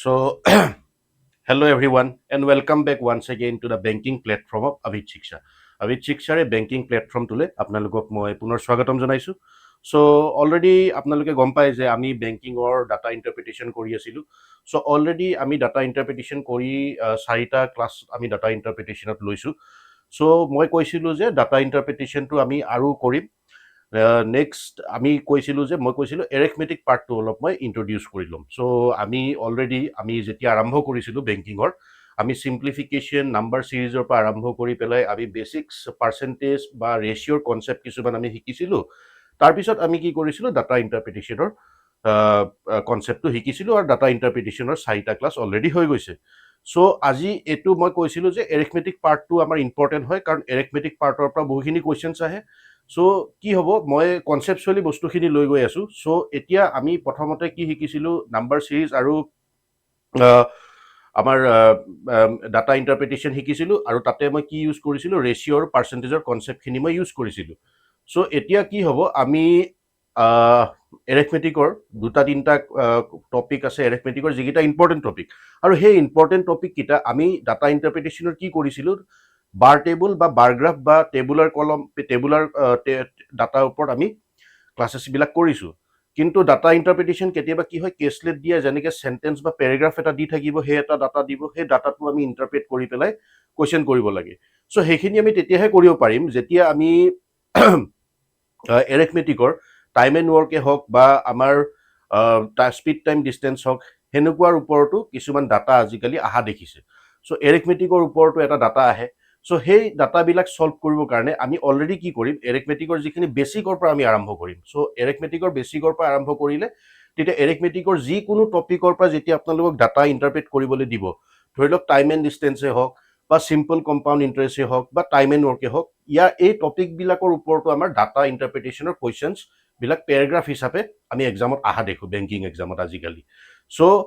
So, hello everyone, and welcome back once again to the banking platform of Avid Shiksha. Avid Shikshaৰ banking platform তোলে আপোনালোকক মই পুনৰ স্বাগতম জনাইছো। So, already আপোনালোকে গম পায় যে আমি বেংকিংৰ ডাটা ইন্টাৰপ্ৰিটেশ্যন কৰি আছিলো। So, already আমি ডাটা ইন্টাৰপ্ৰিটেশ্যন কৰি 4টা ক্লাছ আমি ডাটা ইন্টাৰপ্ৰিটেশ্যনত লৈছো। So, মই কৈছিলো যে ডাটা ইন্টাৰপ্ৰিটেশ্যনটো আমি আৰু কৰিম। নেক্সট আমি কৈছিলো এৰিথমেটিক পাৰ্টটো অলপ মই ইন্ট্ৰডিউচ কৰি ল'ম। চ' আমি যেতিয়া আৰম্ভ কৰিছিলো বেংকিঙৰ আমি চিম্প্লিফিকেশ্যন নাম্বাৰ চিৰিজৰ পৰা আৰম্ভ কৰি পেলাই আমি বেচিক্স পাৰ্চেণ্টেজ বা ৰেচিঅ'ৰ কনচেপ্ট কিছুমান আমি শিকিছিলো। তাৰপিছত আমি কি কৰিছিলো ডাটা ইন্টাৰপ্ৰিটেশ্যনৰ কনচেপ্টটো শিকিছিলো আৰু ডাটা ইন্টাৰপ্ৰিটেশ্যনৰ 4টা ক্লাছ অলৰেডি হৈ গৈছে। চ' আজি এইটো মই কৈছিলো যে এৰিথমেটিক পাৰ্টটো আমাৰ ইম্পৰ্টেণ্ট হয়, কাৰণ এৰিথমেটিক পাৰ্টৰ পৰা বহুখিনি কুৱেশ্যনছ আহে। চ' কি হ'ব, মই কনচেপচুৱেলি বস্তুখিনি লৈ গৈ আছো। চ' এতিয়া আমি প্ৰথমতে কি শিকিছিলো নাম্বাৰ চিৰিজ আৰু আমাৰ ডাটা ইন্টাৰপ্ৰিটেশ্যন শিকিছিলো, আৰু তাতে মই কি ইউজ কৰিছিলো ৰেচিঅ'ৰ পাৰ্চেণ্টেজৰ কনচেপ্টখিনি মই ইউজ কৰিছিলো। চ' এতিয়া কি হ'ব, আমি এৰিথমেটিকৰ 2-3টা টপিক আছে এৰিথমেটিকৰ যিকেইটা ইম্পৰ্টেণ্ট টপিক, আৰু সেই ইম্পৰ্টেণ্ট টপিককেইটা আমি ডাটা ইন্টাৰপ্ৰিটেশ্যনত কি কৰিছিলো বাৰ টেবুল বা বাৰ গ্ৰাফ বা টেবুলাৰ ডাটাৰ ওপৰত আমি ক্লাছেছবিলাক কৰিছো। কিন্তু ডাটা ইন্টাৰপ্ৰিটেশ্যন কেতিয়াবা কি হয় কেছলেট দিয়ে, যেনেকে চেণ্টেন্স বা পেৰাগ্ৰাফ এটা দি থাকিব, সেই এটা ডাটা দিব, সেই ডাটাটো আমি ইন্টাৰপ্ৰেট কৰি পেলাই কুৱেশ্যন কৰিব লাগে। চ' সেইখিনি আমি তেতিয়াহে কৰিব পাৰিম যেতিয়া আমি এৰিথমেটিকৰ টাইম এণ্ড ৱৰ্কে হওক বা আমাৰ স্পীড টাইম ডিষ্টেঞ্চ হওক, সেনেকুৱাৰ ওপৰতো কিছুমান ডাটা আজিকালি অহা দেখিছে। চ' এৰিথমেটিকৰ ওপৰতো এটা ডাটা আহে। চ' সেই ডাটাবিলাক ছল্ভ কৰিবৰ কাৰণে আমি অলৰেডি কি কৰিম, এৰিথমেটিকৰ যিখিনি বেচিকৰ পৰা আমি আৰম্ভ কৰিম। চ' এৰিথমেটিকৰ বেচিকৰ পৰা আৰম্ভ কৰিলে তেতিয়া এৰিথমেটিকৰ যিকোনো টপিকৰ পৰা যেতিয়া আপোনালোকক ডাটা ইন্টাৰপ্ৰেট কৰিবলৈ দিব, ধৰি লওক টাইম এণ্ড ডিষ্টেঞ্চে হওক বা চিম্পল কম্পাউণ্ড ইণ্টাৰেষ্টে হওক বা টাইম এণ্ড ৱৰ্কে হওক, এই টপিকবিলাকৰ ওপৰতো আমাৰ ডাটা ইন্টাৰপ্ৰিটেশ্যনৰ কুৱেশ্যনছ বিলাক পেৰাগ্ৰাফ হিচাপে আমি এক্সামত অহা দেখো, বেংকিং এক্সামত আজিকালি। চ'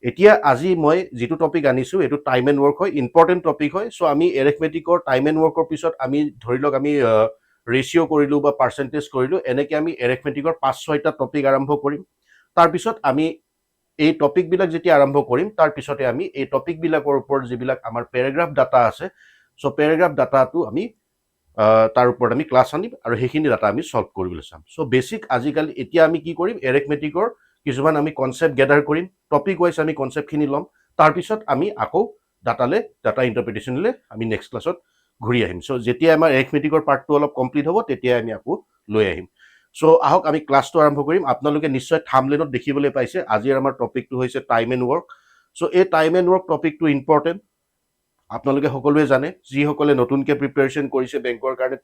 এতিয়া আজি মই যিটো টপিক আনিছো এইটো টাইম এণ্ড ৱৰ্ক হয়, ইম্পৰ্টেণ্ট টপিক হয়। চ' আমি এৰিথমেটিকৰ টাইম এণ্ড ৱৰ্কৰ পিছত আমি ধৰি লওক আমি ৰেচিঅ' কৰিলো বা পাৰ্চেণ্টেজ কৰিলো, এনেকে আমি এৰিথমেটিকৰ 5-6টা টপিক আৰম্ভ কৰিম। তাৰপিছত আমি এই টপিকবিলাক যেতিয়া আৰম্ভ কৰিম, তাৰপিছতে আমি এই টপিকবিলাকৰ ওপৰত যিবিলাক আমাৰ পেৰাগ্ৰাফ ডাটা আছে, চ' পেৰাগ্ৰাফ ডাটাটো আমি তাৰ ওপৰত আমি ক্লাছ আনিম আৰু সেইখিনি ডাটা আমি ছল্ভ কৰিবলৈ চাম। চ' বেচিক আজিকালি এতিয়া আমি কি কৰিম, এৰিথমেটিকৰ কিছুমান আমি কনচেপ্ট গেডাৰ কৰিম, টপিক ৱাইজ আমি কনচেপ্টখিনি ল'ম, তাৰপিছত আমি আকৌ ডাটা ইন্টাৰপ্ৰিটেশ্যনলৈ আমি নেক্সট ক্লাছত ঘূৰি আহিম। চ' যেতিয়া আমাৰ এৰিথমেটিকৰ পাৰ্টটো অলপ কমপ্লিট হ'ব তেতিয়া আমি আকৌ লৈ আহিম। চ' আহক আমি ক্লাছটো আৰম্ভ কৰিম। আপোনালোকে নিশ্চয় থাম্বনেইলত দেখিবলৈ পাইছে আজিৰ আমাৰ টপিকটো হৈছে টাইম এণ্ড ৱৰ্ক। চ' এই টাইম এণ্ড ৱৰ্ক টপিকটো ইম্পৰ্টেণ্ট, আপোনালোকে সকলোৱে জানে। যিসকলে নতুনকৈ প্ৰিপেৰেশ্যন কৰিছে বেংকৰ কাৰণে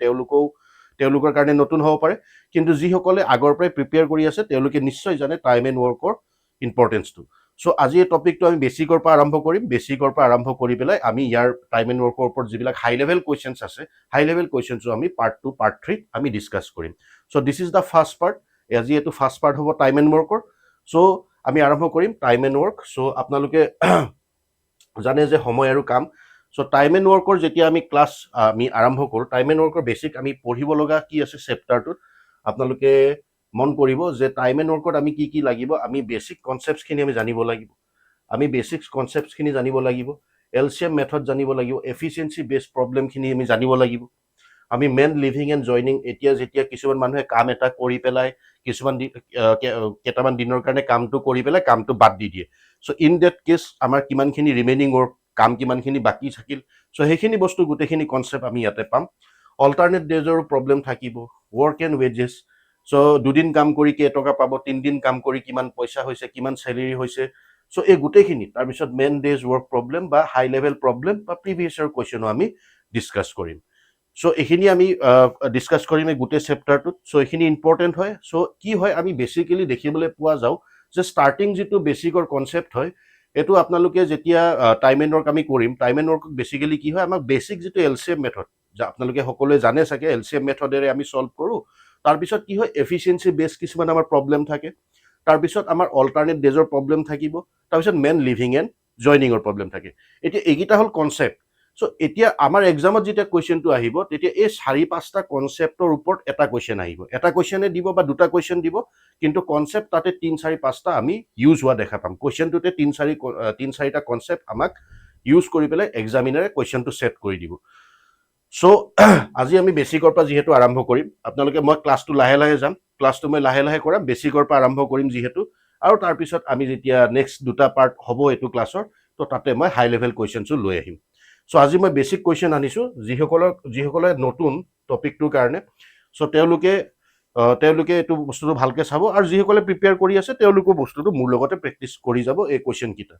তেওঁলোকৰ কাৰণে নতুন হ'ব পাৰে, কিন্তু যিসকলে আগৰ পৰাই প্ৰিপেয়াৰ কৰি আছে তেওঁলোকে নিশ্চয় জানে টাইম এণ্ড ৱৰ্কৰ ইম্পৰ্টেঞ্চটো। চ' আজি এই টপিকটো আমি বেচিকৰ পৰা আৰম্ভ কৰিম। বেচিকৰ পৰা আৰম্ভ কৰি পেলাই আমি ইয়াৰ টাইম এণ্ড ৱৰ্কৰ ওপৰত যিবিলাক হাই লেভেল কুৱেশ্যনছ আছে, হাই লেভেল কুৱেশ্যনছো আমি পাৰ্ট 2 পাৰ্ট 3 আমি ডিছকাছ কৰিম। So' this is the first part. আজি এইটো ফাৰ্ষ্ট পাৰ্ট হ'ব টাইম এণ্ড ৱৰ্কৰ। চ' আমি আৰম্ভ কৰিম টাইম এণ্ড ৱৰ্ক। চ' আপোনালোকে জানে যে সময় আৰু কাম। চ' টাইম এণ্ড ৱৰ্কৰ যেতিয়া আমি ক্লাছ আমি আৰম্ভ কৰোঁ, টাইম এণ্ড ৱৰ্কৰ বেচিক আমি পঢ়িব লগা কি আছে চেপ্টাৰটোত আপোনালোকে মন কৰিব যে টাইম এণ্ড ৱৰ্কত আমি কি লাগিব। আমি বেচিক কনচেপ্টছখিনি আমি জানিব লাগিব। আমি বেচিক কনচেপ্টছখিনি জানিব লাগিব, এলচিএম মেথড জানিব লাগিব, এফিচিয়েঞ্চি বেছড প্ৰব্লেমখিনি আমি জানিব লাগিব। আমি মেন লিভিং এণ্ড জইনিং, যেতিয়া কিছুমান মানুহে কাম এটা কৰি পেলাই কেইটামান দিনৰ কাৰণে কামটো কৰি পেলাই কামটো বাদ দি দিয়ে। চ' ইন ডেট কেছ আমাৰ কিমানখিনি ৰিমেইনিং ৱৰ্ক, কাম কিমানখিনি বাকী থাকিল, চ' সেইখিনি বস্তু গোটেইখিনি কনচেপ্ট আমি ইয়াতে পাম। অল্টাৰনেট ডেজৰো প্ৰব্লেম থাকিব, ৱৰ্ক এণ্ড ৱেজেছ। চ' 2 দিন কাম কৰি কেইটকা পাব, 3 দিন কাম কৰি কিমান পইচা হৈছে, কিমান চেলেৰি হৈছে। চ' এই গোটেইখিনি, তাৰপিছত মেন ডেজ ৱৰ্ক প্ৰব্লেম বা হাই লেভেল প্ৰব্লেম বা প্ৰিভিয়াছ ইয়াৰ কুৱেশ্যনো আমি ডিছকাছ কৰিম। চ' এইখিনি আমি ডিছকাছ কৰিম এই গোটেই চেপ্টাৰটোত। চ' এইখিনি ইম্পৰ্টেণ্ট হয়। চ' কি হয়, আমি বেচিকেলি দেখিবলৈ পোৱা যাওঁ যে ষ্টাৰ্টিং যিটো বেচিকৰ কনচেপ্ট হয়, এইটো আপোনালোকে যেতিয়া টাইম এণ্ড ৱৰ্ক আমি কৰিম, টাইম এণ্ড ৱৰ্কত বেচিকেলি কি হয়, আমাক বেচিক যিটো এলচিএম মেথড, আপোনালোকে সকলোৱে জানে চাগে এলচিএম মেথডেৰে আমি ছল্ভ কৰোঁ। তাৰপিছত কি হয়, এফিচিয়েঞ্চি বেছ কিছুমান আমাৰ প্ৰব্লেম থাকে। তাৰপিছত আমাৰ অল্টাৰনেট ডেজৰ প্ৰব্লেম থাকিব। তাৰপিছত মেন লিভিং এণ্ড জইনিঙৰ প্ৰব্লেম থাকে। এতিয়া এইকেইটা হ'ল কনচেপ্ট। সো এতিয়া আমাৰ এক্সামত যেতিয়া কুৱেশ্যনটো আহিব তেতিয়া এই 4-5টা কনচেপ্টৰ ওপৰত এটা কুৱেশ্যন আহিব এটা কুৱেশ্যনে দিব বা দুটা কুৱেশ্যন দিব কিন্তু কনচেপ্ট তাতে 3-4-5টা আমি ইউজ হোৱা দেখা পাম কুৱেশ্যনটোতে 3-4টা কনচেপ্ট আমাক ইউজ কৰি পেলাই এক্সামিনাৰে কুৱেশ্যনটো সেট কৰি দিব সো আজি আমি বেসিকৰ পৰা যেহেতু আৰম্ভ কৰিম আপোনালোকে মই ক্লাসটো লাহে লাহে যাম ক্লাসটো মই লাহে লাহে কৰাম বেসিকৰ পৰা আৰম্ভ কৰিম যেহেতু আৰু তাৰ পিছত আমি যেতিয়া নেক্সট দুটা পাৰ্ট হ'ব এটো ক্লাসৰ তো তাতে মই হাই লেভেল কুৱেশ্যনটো লৈ আহিম সো আজি মই বেসিক কুৱেশ্যন আনিছো যিসকলে নতুন টপিকটোৰ কাৰণে সো তেওঁলোকে এটো বস্তুটো ভালকে চাব আৰু যিসকলে প্ৰিপেয়াৰ কৰি আছে তেওঁলোকো বস্তুটো মোৰ লগতে প্ৰেক্টিস কৰি যাব এই কুৱেশ্যন কিটা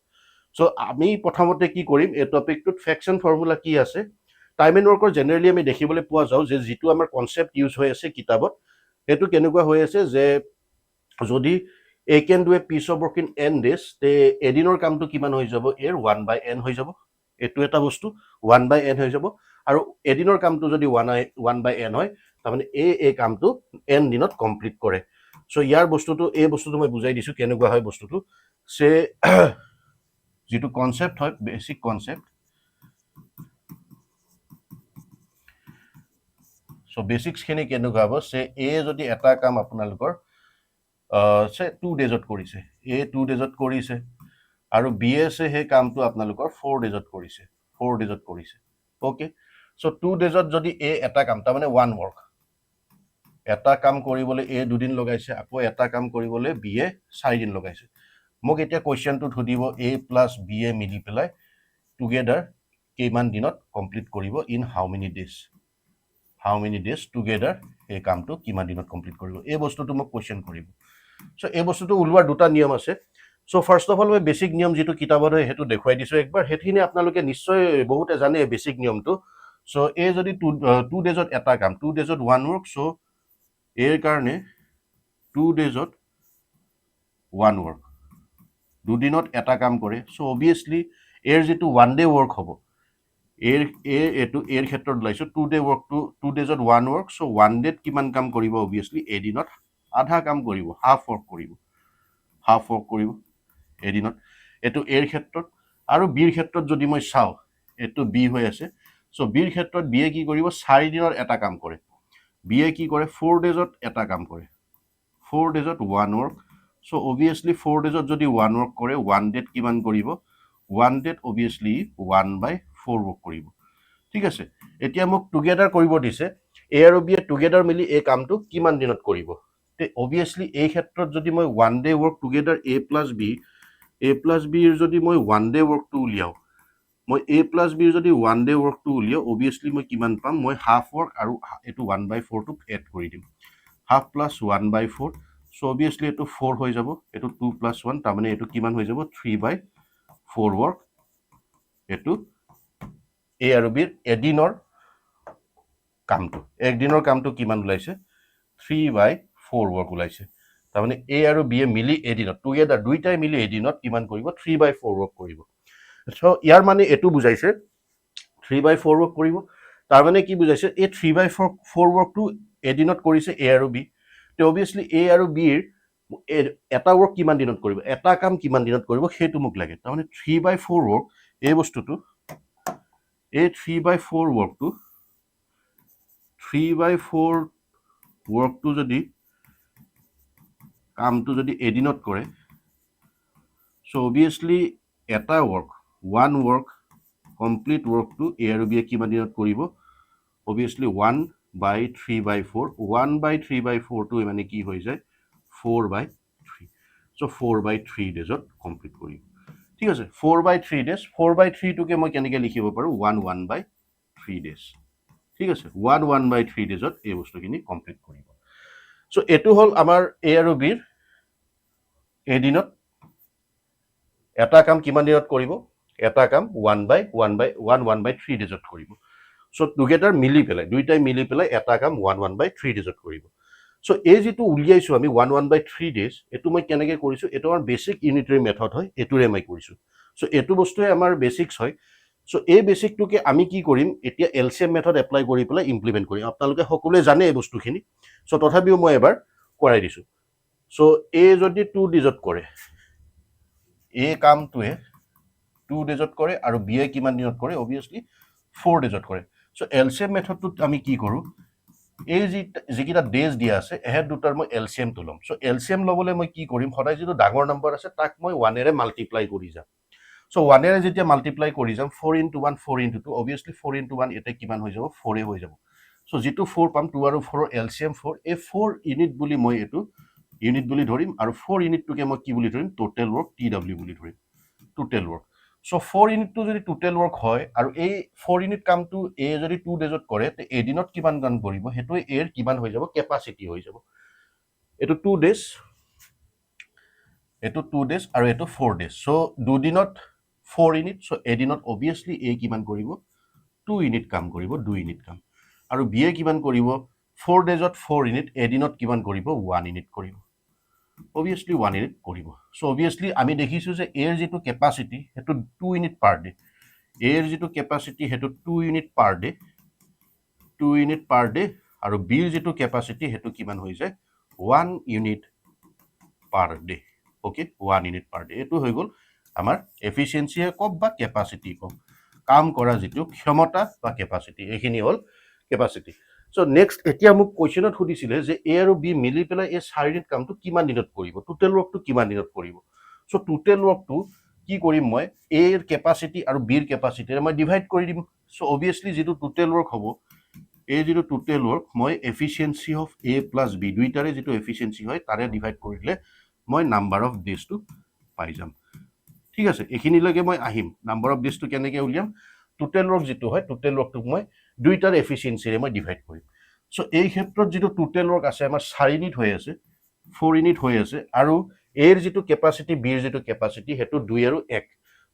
সো আমি প্ৰথমতে কি কৰিম এই টপিকটোত ফ্ৰেকশন ফৰ্মুলা কি আছে টাইম এণ্ড ৱৰ্কৰ জেনেৰেলি আমি দেখিবলৈ পোৱা যাওঁ যে যিটো আমাৰ কনসেপ্ট ইউজ হৈ আছে কিতাপত এটো কেনেকুৱা হৈ আছে যে যদি a can do a piece of work in n days তে এদিনৰ কামটো কিমান হৈ যাব এৰ 1/n হৈ যাব এটো এটা বস্তু 1/n হৈ যাব আৰু এদিনৰ কামটো যদি 1/n হয় তাৰমানে এই কামটো n দিনত কমপ্লিট কৰে সো ইয়াৰ বস্তুটো এই বস্তুটো মই বুজাই দিছো কেনেকুৱা হয় বস্তুটো সে যেটো কনসেপ্ট হয় বেসিক কনসেপ্ট সো বেসিক্স খিনি কেনেকুৱা হ'ব সে এ যদি এটা কাম আপোনালোকৰ সে 2 ডেজত কৰিছে এ 2 ডেজত কৰিছে আৰু বি এছে হে কামটো আপোনালোকৰ 4 ডেজত কৰিছে ওকে সো 2 ডেজত যদি এ এটা কাম তাৰ মানে 1 ওয়াৰ্ক এটা কাম কৰিবলৈ এ দুদিন লগাইছে আকৌ এটা কাম কৰিবলৈ বি এ 4 দিন লগাইছে মোক এতিয়া কোৱেশ্চনটো ধুদিব এ প্লাস বি এ মিলি পেলাই টুগেদাৰ কিমান দিনত কমপ্লিট কৰিব in how many days together এই কামটো কিমান দিনত কমপ্লিট কৰিব এই বস্তুটো মোক কোৱেশ্চন কৰিব সো এই বস্তুটো উলোৱাৰ দুটা নিয়ম আছে সো ফাৰ্স্ট অফ অল মই বেসিক নিয়ম যেটো কিতাপত হয় হেতু দেখুৱাই দিছো একবাৰ হেতখিনি আপোনালোকে নিশ্চয় বহুতে জানে বেসিক নিয়মটো সো এ যদি 2 ডেজত এটা কাম 2 ডেজত 1 ওয়ার্ক সো এর কারণে 2 ডেজত 1 ওয়ার্ক দুদিনত এটা কাম কৰে সো অবভিয়াসলি এৰ যেটো 1 ডে ওয়াৰ্ক হ'ব এৰ ক্ষেত্ৰত লাইছো 2 ডে ওয়াৰ্ক 2 ডেজত 1 ওয়াৰ্ক সো 1 ডেত কিমান কাম কৰিব অবভিয়াসলি এদিনত আধা কাম কৰিব হাফ ওয়াৰ্ক কৰিব এদিনত এটো এৰ ক্ষেত্ৰত আৰু বিৰ ক্ষেত্ৰত যদি মই চাও এটো বি হৈ আছে সো বিৰ ক্ষেত্ৰত বি এ কি কৰিব 4 দিনৰ এটা কাম কৰে বি এ কি কৰে 4 ডেজত এটা কাম কৰে 4 ডেজত 1 ওয়াৰ্ক সো অবভিয়াসলি 4 ডেজত যদি 1 ওয়াৰ্ক কৰে 1 ডেত কিমান কৰিব 1 ডেত অবভিয়াসলি 1/4 ওয়াৰ্ক কৰিব ঠিক আছে এতিয়া মোক টুগেদাৰ কৰিব দিছে এ আৰু বি এ টুগেদাৰ মিলি এই কামটো কিমান দিনত কৰিব তে অবভিয়াসলি এই ক্ষেত্ৰত যদি মই 1 ডে ওয়াৰ্ক টুগেদাৰ এ প্লাস বি এর যদি মই 1 ডে ওয়ার্কটো উলিয়াও মই a plus b যদি 1 ডে ওয়ার্কটো উলিয়াও অবভিয়াসলি মই কিমান পাম মই হাফ ওয়ার্ক আৰু এটো 1/4 টো এড কৰি দিম হাফ প্লাস 1/4 সো অবভিয়াসলি এটো 4 হৈ যাব এটো 2 plus 1 তাৰ মানে এটো কিমান হৈ যাব 3/4 ওয়াৰ্ক এটো a আৰু b এদিনৰ কামটো একদিনৰ কামটো কিমান ওলাইছে 3/4 ওয়াৰ্ক ওলাইছে তাৰ মানে a আৰু b এ মিলি এদিনত টুগেদাৰ দুইটাই মিলি এদিনত কিমান কৰিব 3/4 ওয়াৰ্ক কৰিব সো ইয়াৰ মানে এটো বুজাইছে 3/4 ওয়াৰ্ক কৰিব তাৰ মানে কি বুজাইছে এই 3/4 ওয়াৰ্কটো এদিনত কৰিছে এ আৰু বি তে অবভিয়াসলি এ আৰু বি এৰ এটা ওয়াৰ্ক কিমান দিনত কৰিব এটা কাম কিমান দিনত কৰিব হেতু মোক লাগে তাৰ মানে 3/4 ওয়াৰ্ক এই বস্তুটো এই 3/4 ওয়াৰ্কটো 3/4 ওয়াৰ্কটো যদি কামটো যদি এদিনত কৰে সো অবভিয়াসলি এটা ওয়াৰ্ক 1 ওয়াৰ্ক কমপ্লিট ওয়াৰ্কটো এ আৰু বি কিমান দিনত কৰিব অবভিয়াসলি 1/3/4 1/3/4 টো মানে কি হৈ যায় 4/3 সো 4/3 ডেজত কমপ্লিট কৰিব ঠিক আছে 4/3 ডেজ 4/3 টোকে মই কেনেকৈ লিখিব পাৰো 1/3 ডেজ ঠিক আছে 1/3 ডেজত এই বস্তুখিনি কমপ্লিট কৰিব সো এটো হল আমাৰ এ আৰু বিৰ এদিনত এটা কাম কিমান দিনত কৰিব এটা কাম 1/3 ডেজত কৰিব সো টুগেদাৰ মিলি পেলাই দুইটাই মিলি পেলাই এটা কাম 1/3 ডেজত কৰিব সো এই যেটো উলিয়াইছো আমি 1/3 ডেজ এটো মই কেনেকৈ কৰিছো এটো আমাৰ বেসিক ইউনিটাৰী মেথড হয় এটোৰে মই কৰিছো সো এটো বস্তুৱে আমাৰ বেসিক্স হয় সো এই বেসিকটোকে আমি কি কৰিম এতিয়া এলসিএম মেথড এপ্লাই কৰি পেলাই ইমপ্লিমেন্ট কৰিম আপোনালোকে সকলোৱে জানে এই বস্তুখিনি সো তথাপিও মই এবাৰ কৰাই দিছো সো এ যদি 2 ডেজত কৰে এ কামটোৱে 2 ডেজত কৰে আৰু বি এ কিমান দিনত কৰে অবভিয়াসলি 4 ডেজত কৰে সো এলচিএম মেথডটোত আমি কি কৰোঁ এই যিকেইটা ডেজ দিয়া আছে এহেত দুটাৰ মই এলচিএমটো ল'ম সো এলচিএম ল'বলৈ মই কি কৰিম সদায় যিটো ডাঙৰ নম্বৰ আছে তাক মই 1 এৰে মাল্টিপ্লাই কৰি যাম সো 1 এৰে যেতিয়া মাল্টিপ্লাই কৰি যাম 4 into 1 4 into 2 অবভিয়াছলি 4 into 1 এটা কিমান হৈ যাব 4 হৈ যাব সো যিটো 4 পাম 2 আৰু 4 এলচিএম 4 এই 4 ইউনিট বুলি মই এইটো ইউনিট বুলি ধৰিম আৰু 4 ইউনিটটোকে মই কি বুলি ধৰিম টোটেল ৱৰ্ক TW বুলি ধৰিম টোটেল ৱৰ্ক সো 4 ইউনিটটো যদি টোটেল ৱৰ্ক হয় আৰু এই 4 ইউনিট কামটো এ যদি 2 ডেজত কৰে তে এদিনত কিমান কাম কৰিব হেতু এৰ কিমান হৈ যাব কেপাসিটি হৈ যাব এটো 2 ডেজ এটো 2 ডেজ আৰু এটো 4 ডেজ সো দুদিনত 4 ইউনিট সো এদিনত অবভিয়াছলি এ কিমান কৰিব 2 ইউনিট কাম কৰিব 2 ইউনিট কাম আৰু বি এ কিমান কৰিব 4 ডেজত 4 ইউনিট এদিনত কিমান কৰিব 1 ইউনিট কৰিব obviously 1 ইউনিট কৰিব সো obviously আমি দেখিছো যে এৰ যেটো ক্যাপাসিটি হেতু 2 ইউনিট পাৰ ডে এৰ যেটো ক্যাপাসিটি হেতু 2 unit per day 2 unit per day আৰু বিৰ যেটো ক্যাপাসিটি হেতু কিমান হৈ যায় 1 unit per day okay 1 unit per day এটো হৈ গল আমাৰ এফিশিয়েন্সি কম বা ক্যাপাসিটি কম কাম কৰা যেটো ক্ষমতা বা ক্যাপাসিটি এখিনি হল ক্যাপাসিটি সো নেক্সট এতিয়া মোক কোৱেশ্চনত সুধিছিলে যে এ আৰু বি মিলি পেলাই এই 4 ইউনিট কামটো কিমান দিনত কৰিব টোটেল ৱৰ্কটো কিমান দিনত কৰিব সো টোটেল ৱৰ্কটো কি কৰিম মই এ এৰ ক্যাপাসিটি আৰু বিৰ ক্যাপাসিটিৰে মই ডিভাইড কৰি দিম সো অবভিয়াছলি যেটো টোটেল ৱৰ্ক হ'ব এই যেটো টোটেল ৱৰ্ক মই efficiency of A plus B দুইটাৰে যেটো এফিশিয়েন্সি হয় তাৰে ডিভাইড কৰিলে মই নাম্বাৰ অফ ডেজটো পাই যাম ঠিক আছে এখিনিলৈকে মই আহিম নাম্বাৰ অফ ডেজটো কেনেকৈ উলিয়াম টোটেল ৱৰ্ক যেটো হয় টোটেল ৱৰ্কটো মই দুইটাৰ এফিশিয়েন্সিৰে মই ডিভাইড কৰিম সো এই ক্ষেত্ৰত যেটো টোটেল ৱৰ্ক আছে আমাৰ 4 ইউনিট হৈ আছে 4 ইউনিট হৈ আছে আৰু এৰ যেটো ক্যাপাসিটি বিৰ যেটো ক্যাপাসিটি হেতু 2 আৰু 1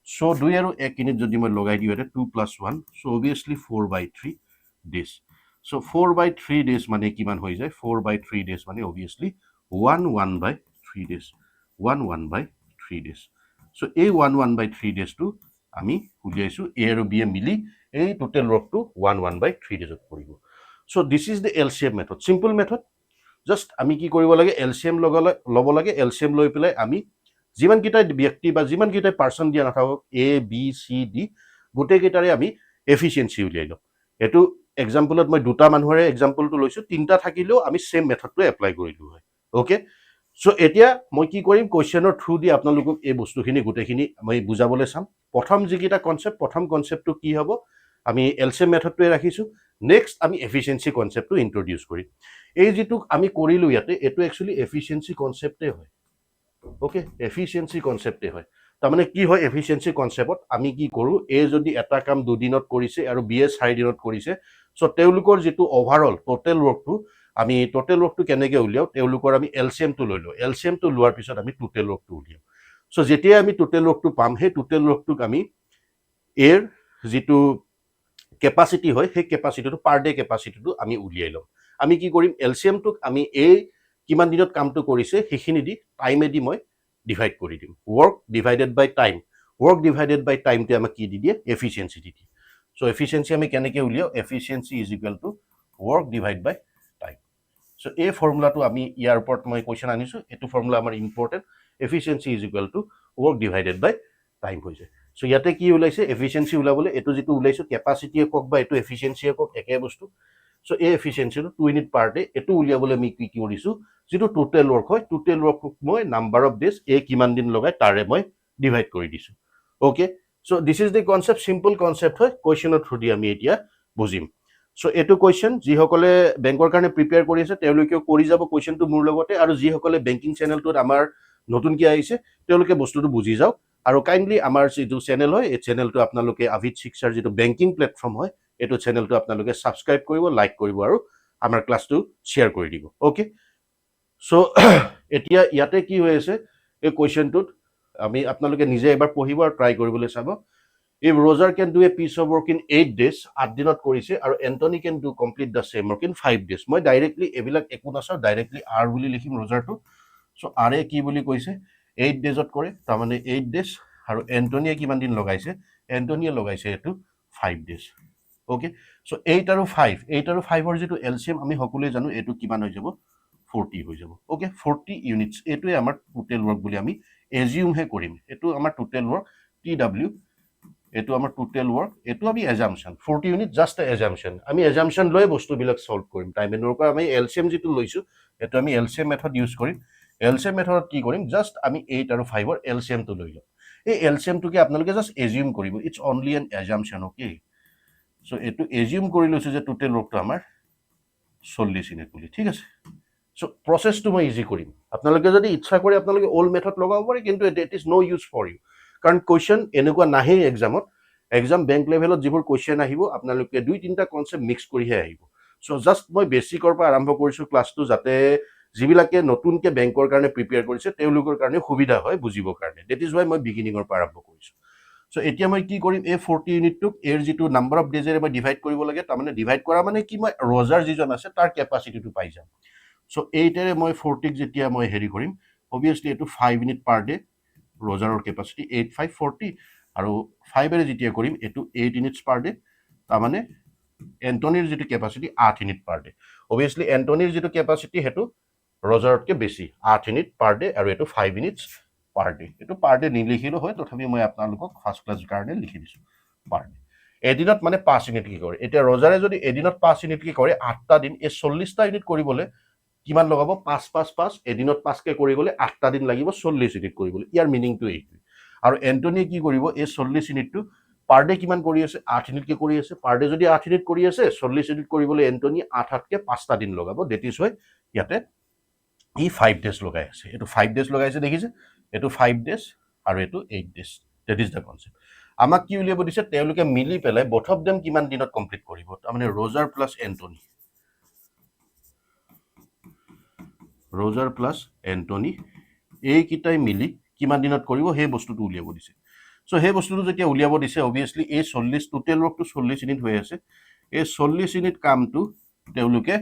সো 2 আৰু 1 ইউনিট যদি মই লগাই দিও এটা 2 + 1 so obviously 4/3 days so 4/3 days মানে কিমান হৈ যায় 4/3 ডেজ মানে obviously 1/3 ডেজ 1/3 ডেজ সো এই 1/3 ডেজটো আমি উলিয়াইছো এ আৰু বি এ মিলি এই টোটেল ৱৰ্কটো 1/3 ডেজত কৰিব so this is the LCM method simple method just আমি কি কৰিব লাগে এলচিএম লব লাগে এলচিএম লৈ পেলাই আমি যিমান কিটা ব্যক্তি বা যিমান কিটা পাৰ্সন দিয়া নাথাকক এ বি সি ডি গোটেই কিটাৰে আমি এফিশিয়েন্সি উলিয়াই লম এটো এক্সাম্পলত মই দুটা মানুহৰে এক্সাম্পলটো লৈছো তিনটা থাকিলেও আমি সেম মেথডটো এপ্লাই কৰিলো হয় ওকে সো এতিয়া মই কি কৰিম কোৱেশ্চনৰ থ্ৰু দি আপোনালোকক এই বস্তুখিনি গোটেইখিনি মই বুজাবলৈ চাম প্ৰথম যিকিটা কনসেপ্ট প্ৰথম কনসেপ্টটো কি হ'ব আমি এলচিএম মেথডটোৱে ৰাখিছো নেক্সট আমি এফিশিয়েন্সি কনসেপ্টটো ইন্ট্ৰোডিউস কৰিম এই যেটো আমি কৰিলো ইয়াতে এটো একচুয়ালি এফিশিয়েন্সি কনসেপ্টে হয় ওকে এফিশিয়েন্সি কনসেপ্টে হয় তাৰমানে কি হয় এফিশিয়েন্সি কনসেপ্টত আমি কি কৰো এ যদি এটা কাম দুদিনত কৰিছে আৰু বি এ 4 দিনত কৰিছে সো তেওলুকৰ যেটো ওভাৰঅল টোটেল ৱৰ্কটো আমি টোটেল ৱৰ্কটো কেনেকৈ উলিয়াও তেওলুকৰ আমি এলচিএমটো লৈ লও এলচিএমটো লোৱাৰ পিছত আমি টোটেল ৱৰ্কটো উলিয়াও সো যেতিয়া আমি টোটেল ৱৰ্কটো পাম হে টোটেল ৱৰ্কটোক আমি এৰ যেটো ক্যাপাসিটি হয় সেই ক্যাপাসিটিটো পাৰ ডে ক্যাপাসিটিটো আমি উলিয়াই লম আমি কি কৰিম এলচিএমটোক আমি এই কিমান দিনত কামটো কৰিছে সেইখিনি দি টাইমেদি মই ডিভাইড কৰি দিম work divided by time work divided by time তে আমাক কি দি দিয়ে এফিশিয়েন্সি দি দিয়ে সো এফিশিয়েন্সি আমি কেনেকৈ উলিয়াও efficiency is equal two work divided by time so এই ফৰ্মুলাটো আমি ইয়াৰ ওপৰত মই কোৱেশ্চন আনিছো এটো ফৰ্মুলা আমাৰ important efficiency is equal two work divided by time হৈ যায় সো ইয়াতে কি ওলাইছে এফিশিয়েন্সি ওলাবলে এটো যেটো ওলাইছো ক্যাপাসিটি কক বা এটো এফিশিয়েন্সি কক একে বস্তু সো এই এফিশিয়েন্সিটো 2 ইউনিট পাৰ ডে এটো উলিয়াবলে আমি কি কৰিছো যেটো টোটেল ৱৰ্ক হয় টোটেল ৱৰ্কক মই নাম্বাৰ অফ ডেজ এ কিমান দিন লগাই তাৰে মই ডিভাইড কৰি দিছো okay so this is the concept simple concept হয় কোৱেশ্চনৰ থ্ৰু দি আমি এতিয়া বুজিম সো এটো কোৱেশ্চন যি সকলে বেংকৰ কাৰণে প্ৰিপেয়াৰ কৰি আছে তেওঁলোকে কৰি যাব কোৱেশ্চনটো মোৰ লগতে আৰু যি সকলে বেংকিং চেনেলটোত আমাৰ নতুন কি আহিছে তেওঁলোকে বস্তুটো বুজি যাওক আৰু কাইন্ডলি আমাৰ যেটো চেনেল হয় এই চেনেলটো আপোনালোকে আভিত শিক্ষাৰ যেটো বেংকিং প্ল্যাটফৰ্ম হয় এটো চেনেলটো আপোনালোকে সাবস্ক্ৰাইব কৰিব লাইক কৰিব আৰু আমাৰ ক্লাসটো শেয়াৰ কৰি দিব ওকে সো এতিয়া ইয়াতে কি হৈ আছে এই কোৱেশ্চনটোত আমি আপোনালোকে নিজে এবাৰ পঢ়িব আৰু ট্ৰাই কৰিবলৈ চাব if Roger can do a piece of work in 8 days 8 দিনত কৰিছে আৰু Antony can do complete the same work in 5 days মই ডাইৰেক্টলি এবিলাক একো নাচাও ডাইৰেক্টলি r বুলি লিখিম ৰজাৰটো সো r এ কি বুলি কৈছে 8 ডেজত কৰে তাৰ মানে 8 ডেজ আৰু এন্টনিয়ে কিমান দিন লগাইছে এন্টনিয়ে লগাইছে এটো 5 ডেজ ওকে সো 8 আৰু 5 8 আৰু 5 ৰ যেটো এলচিএম আমি সকলোৱে জানো এটো কিমান হৈ যাব 40 হৈ যাব ওকে 40 ইউনিটস এটোৱে আমাৰ টোটেল ৱৰ্ক বুলি আমি এজিউম হে কৰিম এটো আমাৰ টোটেল ৱৰ্ক TW এইটো আমাৰ টোটেল ৱৰ্ক, এইটো আমি এজাম্পশ্যন 40 ইউনিট জাষ্ট এজাম্পশ্যন, আমি এজাম্পশ্যন লৈ বস্তুবিলাক সলভ কৰিম। টাইম এণ্ড ৱৰ্কৰ আমি এলচিএম যিটো লৈছোঁ এইটো আমি এলচিএম মেথড ইউজ কৰিম। এলচিএম মেথডত কি কৰিম, জাষ্ট আমি 8 আৰু 5ৰ এলচিএমটো লৈ ল'ম। এই এলচিএমটোকে আপোনালোকে জাষ্ট এজিউম কৰিব, ইটছ অনলি এন এজাম্পশ্যন, অ'কে। চ' এইটো এজিউম কৰি লৈছোঁ যে টোটেল ৱৰ্কটো আমাৰ 40 ইউনিট বুলি, ঠিক আছে। চ' প্ৰচেছটো মই ইজি কৰিম, আপোনালোকে যদি ইচ্ছা কৰে আপোনালোকে অল্ড মেথড লগাব পাৰে, কিন্তু it is no' use for you, কাৰণ কুৱেশ্যন এনেকুৱা নাহেই এক্সামত। এক্সাম বেংক লেভেলত যিবোৰ কুৱেশ্যন আহিব আপোনালোকে 2-3টা কনচেপ্ট মিক্স কৰিহে আহিব। চ' জাষ্ট মই বেচিকৰ পৰা আৰম্ভ কৰিছোঁ ক্লাছটো, যাতে যিবিলাকে নতুনকৈ বেংকৰ কাৰণে প্ৰিপেয়াৰ কৰিছে তেওঁলোকৰ কাৰণে সুবিধা হয় বুজিবৰ কাৰণে। ডেট ইজ ৱাই মই বিগিনিঙৰ পৰা আৰম্ভ কৰিছোঁ। চ' এতিয়া মই কি কৰিম, এই 40 ইউনিটটোক এৰ যিটো নাম্বাৰ অফ ডেজেৰে মই ডিভাইড কৰিব লাগে, তাৰমানে ডিভাইড কৰা মানে কি, মই ৰজাৰ যিজন আছে তাৰ কেপাচিটিটো পাই যাম। চ' 8ৰে মই 40ক যেতিয়া মই হেৰি কৰিম, অভিয়াছলি এইটো 5 ইউনিট পাৰ ডে, ৰজাৰৰ কেপাচিটি 8, 5, 40, আৰু 5ৰে যেতিয়া কৰিম এইটো 8 ইউনিটছ পাৰ ডে, তাৰমানে এণ্টনিৰ যিটো কেপাচিটি 8 ইউনিট পাৰ ডে। অভিয়াছলি এণ্টনিৰ যিটো কেপাচিটি সেইটো ৰজাৰতকৈ বেছি, 8 ইউনিট পাৰ ডে, আৰু এইটো 5 ইউনিটছ পাৰ ডে। এইটো পাৰ ডে নিলিখিলেও হয়, তথাপি মই আপোনালোকক ফাৰ্ষ্ট ক্লাছ কাৰণে লিখি দিছোঁ পাৰ ডে। এদিনত মানে 5 ইউনিট কি কৰে, এতিয়া ৰজাৰে যদি এদিনত 5 ইউনিট কি কৰে, 8টা দিন, এই 40টা ইউনিট কৰিবলৈ কিমান লগাব, 5, 5, 5, এদিনত 5কে কৰি গ'লে 8টা দিন লাগিব 40 ইউনিট কৰিবলৈ। ইয়াৰ মিনিংটো এইটোৱে। আৰু এণ্টনিয়ে কি কৰিব, এই 40 ইউনিটটো পাৰ ডে কিমান কৰি আছে, 8 ইউনিটকে কৰি আছে। পাৰ ডে যদি 8 ইউনিট কৰি আছে, 40 ইউনিট কৰিবলৈ এণ্টনিয়ে 8-8কে 5টা দিন লগাব। ডেট ইজ ৱাই ইয়াতে ই 5 ডেজ লগাই আছে, এইটো 5 ডেজ লগাইছে দেখিছে, এইটো 5 ডেজ আৰু এইটো 8 days. That is the concept. আমাক কি উলিয়াব দিছে, তেওঁলোকে মিলি পেলাই বথ অফ দেম কিমান দিনত কমপ্লিট কৰিব, তাৰমানে ৰজাৰ প্লাছ এণ্টনি, ৰজাৰ প্লাছ এণ্টনি এইকেইটাই মিলি কিমান দিনত কৰিব সেই বস্তুটো উলিয়াব দিছে। চ' সেই বস্তুটো যেতিয়া উলিয়াব দিছে, অভিয়াছলি এই 40 টোটেল ৱৰ্কটো 40 ইউনিট হৈ আছে, এই 40 ইউনিট কামটো তেওঁলোকে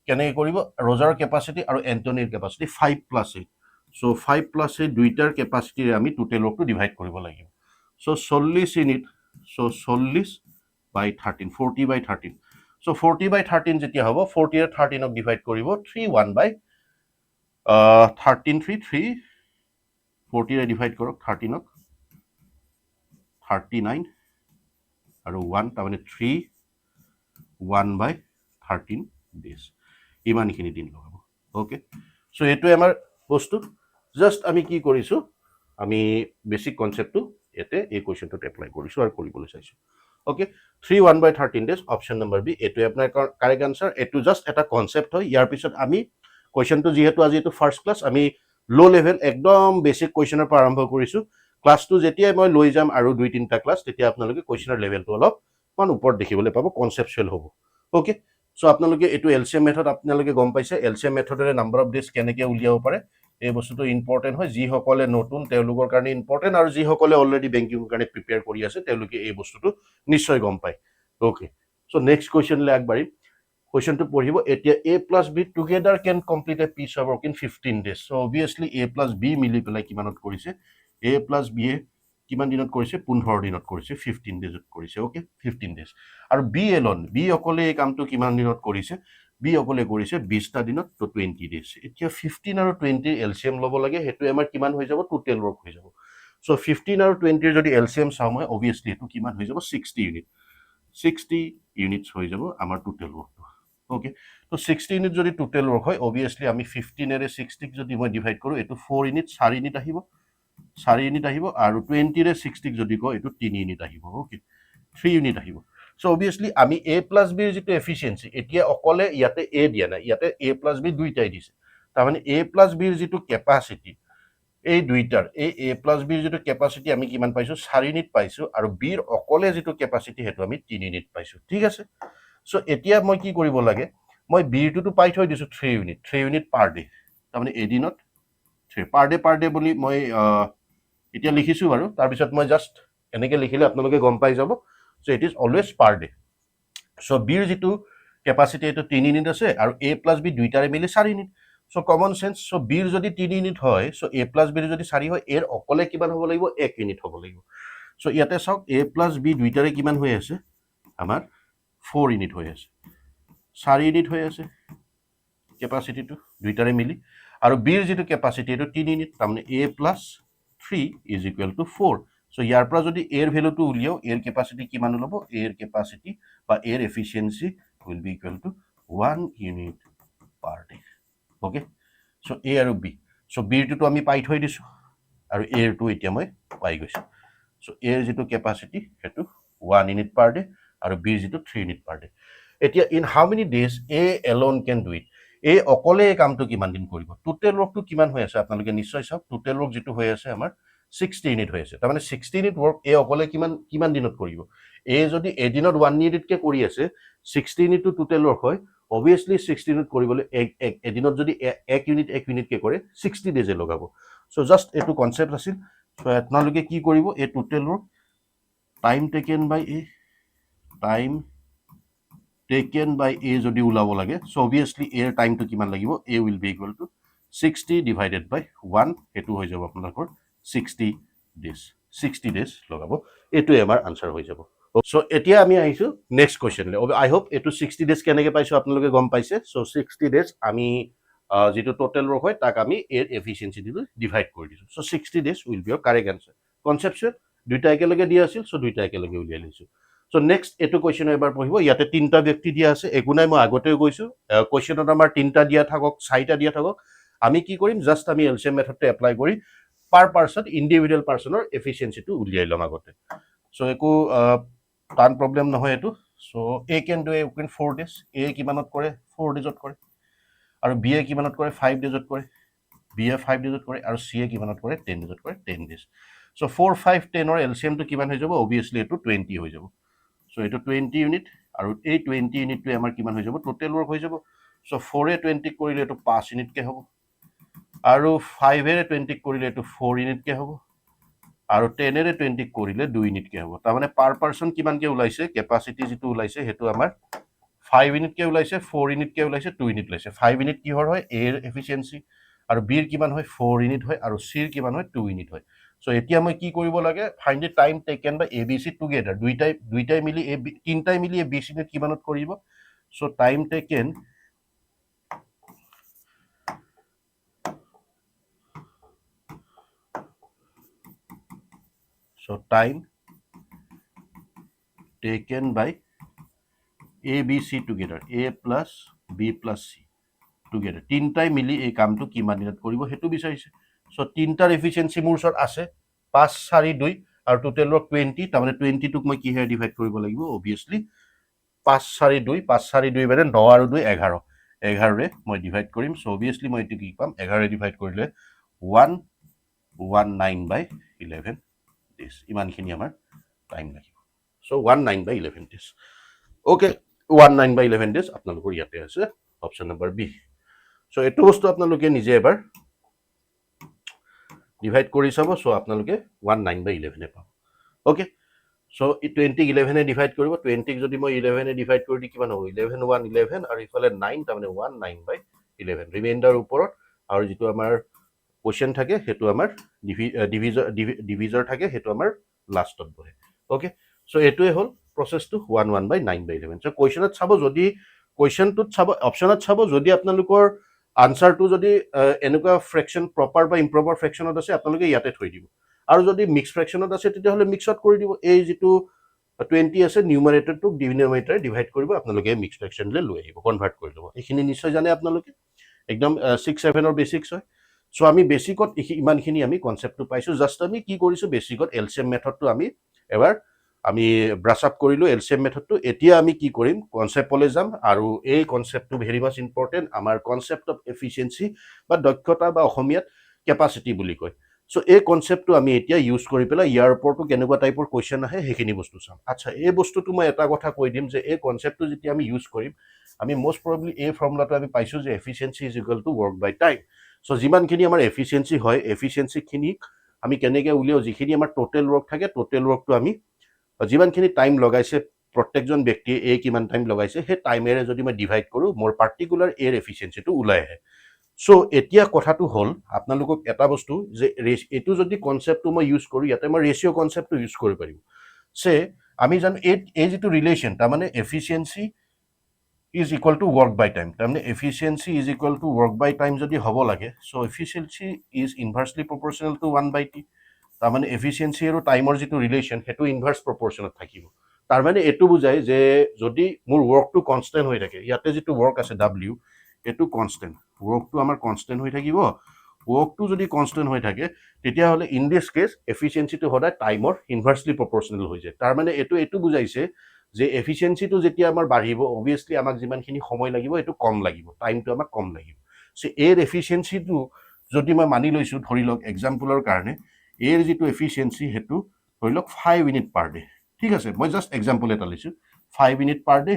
কেনেকৈ কৰিব, ৰজাৰ কেপাচিটি আৰু এণ্টনিৰ কেপাচিটি 5 + 8, চ' 5 + 8 দুইটাৰ কেপাচিটিৰে আমি টোটেল ৱৰ্কটো ডিভাইড কৰিব লাগিব। চ' 40 ইউনিট, চ' 40/13, 40/13, চ' 40/13 যেতিয়া হ'ব, 40ৰে 13ক ডিভাইড কৰিব, 3 1/13, 3 40ৰে ডিভাইড কৰক 13ক, 39 আৰু 1, তাৰমানে 3 1/13 ডেজ, ইমানখিনি দিন লগাব। অ'কে, চ' এইটোৱে আমাৰ বস্তু। জাষ্ট আমি কি কৰিছোঁ, আমি বেছিক কনচেপ্টটো ইয়াতে এই কুৱেশ্যনটোত এপ্লাই কৰিছোঁ আৰু কৰিবলৈ চাইছোঁ। Okay, 3 1/13 days, option number B, এইটোৱে আপোনাৰ কাৰেক্ট আনচাৰ। এইটো জাষ্ট এটা কনচেপ্ট হয়। ইয়াৰ পিছত আমি কুৱেশ্যনটো, যিহেতু আজি এইটো ফাৰ্ষ্ট ক্লাছ, আমি ল' লেভেল একদম বেছিক কুৱেশ্যনৰ পৰা আৰম্ভ কৰিছোঁ। ক্লাছটো যেতিয়াই মই লৈ যাম আৰু 2-3টা ক্লাছ, তেতিয়া আপোনালোকে কুৱেশ্যনৰ লেভেলটো অলপমান ওপৰত দেখিবলৈ পাব, কনচেপচুৱেল হ'ব। অ'কে, চ' আপোনালোকে এইটো এলচিএম মেথড আপোনালোকে গম পাইছে, এলচিএম মেথডেৰে নাম্বাৰ অফ ডেজ কেনেকৈ উলিয়াব পাৰে। এই বস্তুটো ইম্পৰ্টেণ্ট হয়, যিসকলে নতুন তেওঁলোকৰ কাৰণে ইম্পৰ্টেণ্ট, আৰু যিসকলে অলৰেডি বেংকিঙৰ কাৰণে প্ৰিপেয়াৰ কৰি আছে তেওঁলোকে এই বস্তুটো নিশ্চয় গম পায়। অ'কে, চ' নেক্সট কুৱেশ্যনলৈ আগবাঢ়িম। কুৱেশ্যনটো পঢ়িব এতিয়া, A + B together can complete a piece of work in 15 days. So' obviously A + B মিলি পেলাই কিমানত কৰিছে, A + B কিমান দিনত কৰিছে, 15 দিনত কৰিছে, 15 ডেজত কৰিছে। Okay, 15 days. আৰু B এলন, B অকলে এই কামটো কিমান দিনত কৰিছে, B অকলে কৰিছে 20টা দিনত, তো 20 ডেজ। এতিয়া 15 আৰু 20 এলচিএম ল'ব লাগে, সেইটোৱে আমাৰ কিমান হৈ যাব, টোটেল ৱৰ্ক হৈ যাব। চ' 15 আৰু 20 যদি এলচিএম চাওঁ মই, অভিয়াছলি এইটো কিমান হৈ যাব, 60 ইউনিট, 60 ইউনিটছ হৈ যাব আমাৰ টোটেল ৱৰ্কটো। অ'কে, তো 60 ইউনিট যদি টোটেল ৱৰ্ক হয়, অভিয়াছলি আমি 15ৰে 60ক যদি মই ডিভাইড কৰোঁ, এইটো 4 ইউনিট, 4 ইউনিট আহিব, 4 ইউনিট আহিব, আৰু 20ৰে 60ক যদি কওঁ, এইটো 3 ইউনিট আহিব। অ'কে, 3 ইউনিট আহিব। চ' অভিয়াছলি আমি A + Bৰ যিটো এফিচিয়েঞ্চি, এতিয়া অকলে ইয়াতে A দিয়া নাই, ইয়াতে A + B দুইটাই দিছে, তাৰমানে A + Bৰ যিটো কেপাচিটি, এই দুইটাৰ, এই A + Bৰ যিটো কেপাচিটি আমি কিমান পাইছোঁ, 4 ইউনিট পাইছোঁ, আৰু Bৰ অকলে যিটো কেপাচিটি সেইটো আমি 3 ইউনিট পাইছোঁ। ঠিক আছে, চ' এতিয়া মই কি কৰিব লাগে, মই Bৰটোতো পাই থৈ দিছোঁ 3 ইউনিট, 3 ইউনিট পাৰ ডে, তাৰমানে এদিনত 3 পাৰ ডে বুলি মই এতিয়া লিখিছোঁ বাৰু। তাৰপিছত মই জাষ্ট এনেকৈ লিখিলে আপোনালোকে গম পাই যাব। So' it is always per day. So' Bৰ যিটো কেপাচিটি এইটো 3 ইউনিট আছে, আৰু A + B দুইটাৰে মিলি 4 ইউনিট। চ' কমন চেঞ্চ, চ' Bৰ যদি 3 ইউনিট হয়, চ' A + Bৰ যদি 4 হয়, এৰ অকলে কিমান হ'ব লাগিব, 1 ইউনিট হ'ব লাগিব। চ' ইয়াতে চাওক, A + B দুইটাৰে কিমান হৈ আছে, আমাৰ 4 ইউনিট হৈ আছে, 4 ইউনিট হৈ আছে কেপাচিটিটো দুইটাৰে মিলি, আৰু Bৰ যিটো কেপাচিটি এইটো 3 ইউনিট, তাৰমানে A + 3 = 4। সো ইয়াৰ পৰা যদি এৰ ভ্যালুটো উলিয়াও এৰ ক্যাপাসিটি কিমান ওলাব এৰ ক্যাপাসিটি বা এৰ efficiency will be equal to 1 unit per day okay so A আৰু বি সো বিৰ টো আমি পাই থৈ দিছো আৰু এৰ টো এতিয়া মই পাই গৈছো সো এৰ যেটো ক্যাপাসিটি হেতু 1 ইউনিট পাৰ ডে আৰু বিৰ যেটো 3 ইউনিট পাৰ ডে এতিয়া in how many days A alone can do it এই অকলে এই কামটো কিমান দিন কৰিব টোটাল ওয়াৰ্কটো কিমান হৈ আছে আপোনালোকে নিশ্চয় চাওক টোটাল ওয়াৰ্ক যেটো হৈ আছে আমাৰ 60 ইউনিট হৈ আছে তাৰমানে 60 ইউনিট ওয়াৰ্ক এই অকলে কিমান দিনত কৰিব এই যদি এদিনত 1 ইউনিটকে কৰি আছে 60 ইউনিট টু টোটাল ওয়াৰ্ক হয় obviously 60 ইউনিট কৰিবলৈ এদিনত যদি 1 ইউনিট কে কৰে 60 ডেজে লগাব সো জাস্ট এটো কনসেপ্ট আছিল সো আপোনালোকে কি কৰিব এই total work time taken by A time taken by a যদি উলাব লাগে so obviously a time to কিমান লাগিব a will be equal to 60 divided by 1 এটো হৈ যাব আপোনালোকৰ 60 days 60 days লগাব এটো আমাৰ আনসাৰ হৈ যাব so এতিয়া আমি আহিছো নেক্সট কোৱেশ্চন লে আই হোপ এটো 60 days কেনেকে পাইছো আপোনালোকে গম পাইছে so 60 days আমি যেটো টোটাল ওয়ার্ক হয় তাক আমি এর এফিসিয়েন্সি দি ডিভাইড কৰি দিছো so 60 days will be your correct answer কনসেপচুৱেল দুইটা একেলগে দিয়া আছিল so দুইটা একেলগে উলিয়াই লৈছো So next এটো কোৱেশ্চন এবাৰ পঢ়িব ইয়াতে তিনটা ব্যক্তি দিয়া আছে এগুনাই মই আগতেও কৈছো কোৱেশ্চনত আমাৰ তিনটা দিয়া থাকক চাৰিটা দিয়া থাকক আমি কি কৰিম জাস্ট আমি এলসিএম মেথডটো এপ্লাই কৰি পাৰ পাৰসন ইন্ডিভিজুয়াল পাৰসনৰ এফিসিয়েন্সিটো উলিয়াই লম আগতে সো একো টান প্ৰবলেম নহয় এটো so A can do it in 4 days A কিমানত কৰে 4 ডেজত কৰে আৰু বি এ কিমানত কৰে 5 ডেজত কৰে বি এ 5 ডেজত কৰে আৰু সি এ কিমানত কৰে 10 ডেজত কৰে 10 ডেজ সো 4 5 10 ৰ এলসিএম টো কিমান হৈ যাব obviously এটো 20 হৈ যাব So it is 20 unit और ये 20 unit पे हमारे किमान हो जाएगा total work हो जाएगा so 4 ए 20 कोई ले तो 5 unit के होगा और 5 ए 20 कोई ले तो 4 unit के होगा और 10 ए 20 कोई ले 2 unit के होगा तो हमारे पर पर्सन किमान के उलाइसे कैपेसिटी जितु उलाइसे हेतु हमार 5 unit के उलाइसे 4 unit के उलाइसे 2 unit उलाइसे 5 unit की हर है एयर एफिशिएंसी और बीर किमान है 4 unit है और सीर किमान है 2 unit है So এতিয়া মই কি কৰিব লাগে find the time taken by ABC together দুইটাই মিলি তিনটাই মিলি ABC নে কিমানত কৰিব so time taken by ABC together A plus B plus C together তিনটাই মিলি এই কামটো কিমান দিনত কৰিব হেতু বিচাৰিছে So তিনটাৰ এফিসিয়েন্সি মোৰ ওচৰত আছে 5 4 2 আৰু টোটাল ওয়াৰ্ক 20 তাৰমানে 20 টুক মই কিহে ডিভাইড কৰিব লাগিব obviously 5 4 2 5 4 2 মানে 9 আৰু 2 11 11 ৰে মই ডিভাইড কৰিম so obviously মই এটো কি পাম 11 ৰে ডিভাইড কৰিলে 119 by 11 days ইমানখিনি আমাৰ টাইম লাগিব so 19 by 11 days okay 19 by 11 days আপোনালোকৰ ইয়াতে আছে অপচন নম্বৰ বি so এটো বস্তু আপোনালোকে নিজে এবাৰ divide কৰি চাব সো আপোনালোকে 19 by 11 এ পাব ওকে সো 20 11 এ ডিভাইড কৰিব 20 ক যদি মই 11 এ ডিভাইড কৰি দি কিমান হ'ব 11 1 11 আৰু ইফালে 9 তাৰমানে 19 by 11 ৰিমাইন্ডাৰ ওপৰত আৰু যেটো আমাৰ কোৱেশ্চন থাকে হেতু আমাৰ ডিভিজৰ থাকে হেতু আমাৰ লাষ্টত বহে ওকে সো এটোৱে হল প্ৰসেসটো 11 by 9 by 11 সো কোৱেশ্চনত চাব যদি কোৱেশ্চনটোত চাব অপচনত চাব যদি আপোনালোকৰ আনসাৰ টু যদি এনেকুৱা ফ্ৰেকশন প্ৰপাৰ বা ইম্প্ৰপাৰ ফ্ৰেকশনত আছে আপোনালোকে ইয়াতে থৈ দিব আৰু যদি মিক্স ফ্ৰেকশনত আছে তেতিয়া হলে মিক্সত কৰি দিব এই যেটো 20 আছে নিউমাৰেটৰ টু ডিনোমিনেটৰ ডিভাইড কৰিব আপোনালোকে মিক্স ফ্ৰেকশন লৈ লৈ আহিব কনভাৰ্ট কৰি লব এখিনি নিশ্চয় জানে আপোনালোকে একদম 6 7 ৰ বেসিক্স হয় সো আমি বেসিকত ইমানখিনি আমি কনসেপ্টটো পাইছো জাস্ট আমি কি কৰিছো বেসিকত এলসিএম মেথডটো আমি এবাৰ আমি ব্ৰাশ আপ কৰিলো এলসিএম মেথডটো এতিয়া আমি কি কৰিম কনসেপ্টলৈ যাম আৰু এই কনসেপ্টটো ভেৰি মাছ ইম্পৰ্টেন্ট আমাৰ কনসেপ্ট অফ এফিসিয়েন্সি বা দক্ষতা বা অসমীয়াত ক্যাপাসিটি বুলি কয় সো এই কনসেপ্টটো আমি এতিয়া ইউজ কৰি পেলাই ইয়াৰ ওপৰটো কেনেকুৱা টাইপৰ কোৱেশ্চন আহে হেখিনি বস্তু চাম আচ্ছা এই বস্তুটো মই এটা কথা কৈ দিম যে এই কনসেপ্টটো যেতিয়া আমি ইউজ কৰিম আমি মোস্ট প্ৰবাবলি এই ফৰ্মুলাটো আমি পাইছো যে efficiency is equal to work by time so যিমানখিনি আমাৰ এফিসিয়েন্সি হয় এফিসিয়েন্সি খিনি আমি কেনেকৈ উলিয়াও যিখিনি আমাৰ টোটাল ওয়াৰ্ক থাকে টোটাল ওয়াৰ্কটো আমি যিমানখিনি টাইম লগাইছে প্ৰত্যেকজন ব্যক্তিয়ে এই কিমান টাইম লগাইছে হে টাইমেৰে যদি মই ডিভাইড কৰো মোৰ পাৰ্টিকুলাৰ এৰ এফিসিয়েন্সিটো ওলাই আহে সো এতিয়া কথাটো হল আপোনালোকক এটা বস্তু যে এটো যদি কনসেপ্টটো মই ইউজ কৰো ইয়াতে মই ৰেশিও কনসেপ্টটো ইউজ কৰিব পাৰিম সে আমি জানো এই যেটো ৰিলেশন তাৰ মানে efficiency is equal to work by time তাৰমানে efficiency is equal to work by time যদি হ'ব লাগে so efficiency is inversely proportional to 1 by t তাৰমানে এফিচিয়েঞ্চি আৰু টাইমৰ যিটো ৰিলেশ্যন সেইটো ইনভাৰ্চ প্ৰপৰ্চনত থাকিব তাৰমানে এইটো বুজায় যে যদি মোৰ ৱৰ্কটো কনষ্টেণ্ট হৈ থাকে ইয়াতে যিটো ৱৰ্ক আছে ডাব্লিউ এইটো কনষ্টেণ্ট ৱৰ্কটো আমাৰ কনষ্টেণ্ট হৈ থাকিব ৱৰ্কটো যদি কনষ্টেণ্ট হৈ থাকে তেতিয়াহ'লে ইন দিছ কেছ এফিচিয়েঞ্চিটো সদায় টাইমৰ ইনভাৰ্চলি প্ৰপৰ্চনেল হৈ যায় তাৰমানে এইটো বুজাইছে যে এফিচিয়েঞ্চিটো যেতিয়া আমাৰ বাঢ়িব অবভিয়াছলি আমাক যিমানখিনি সময় লাগিব এইটো কম লাগিব টাইমটো আমাক কম লাগিব চ' এৰ এফিচিয়েঞ্চিটো যদি মই মানি লৈছোঁ ধৰি লওক এক্সাম্পলৰ কাৰণে এৰ যিটো এফিচিয়েঞ্চি সেইটো ধৰি লওক 5 মিনিট পাৰ ডে ঠিক আছে মই জাষ্ট এক্সাম্পল এটা লৈছোঁ 5 মিনিট পাৰ ডে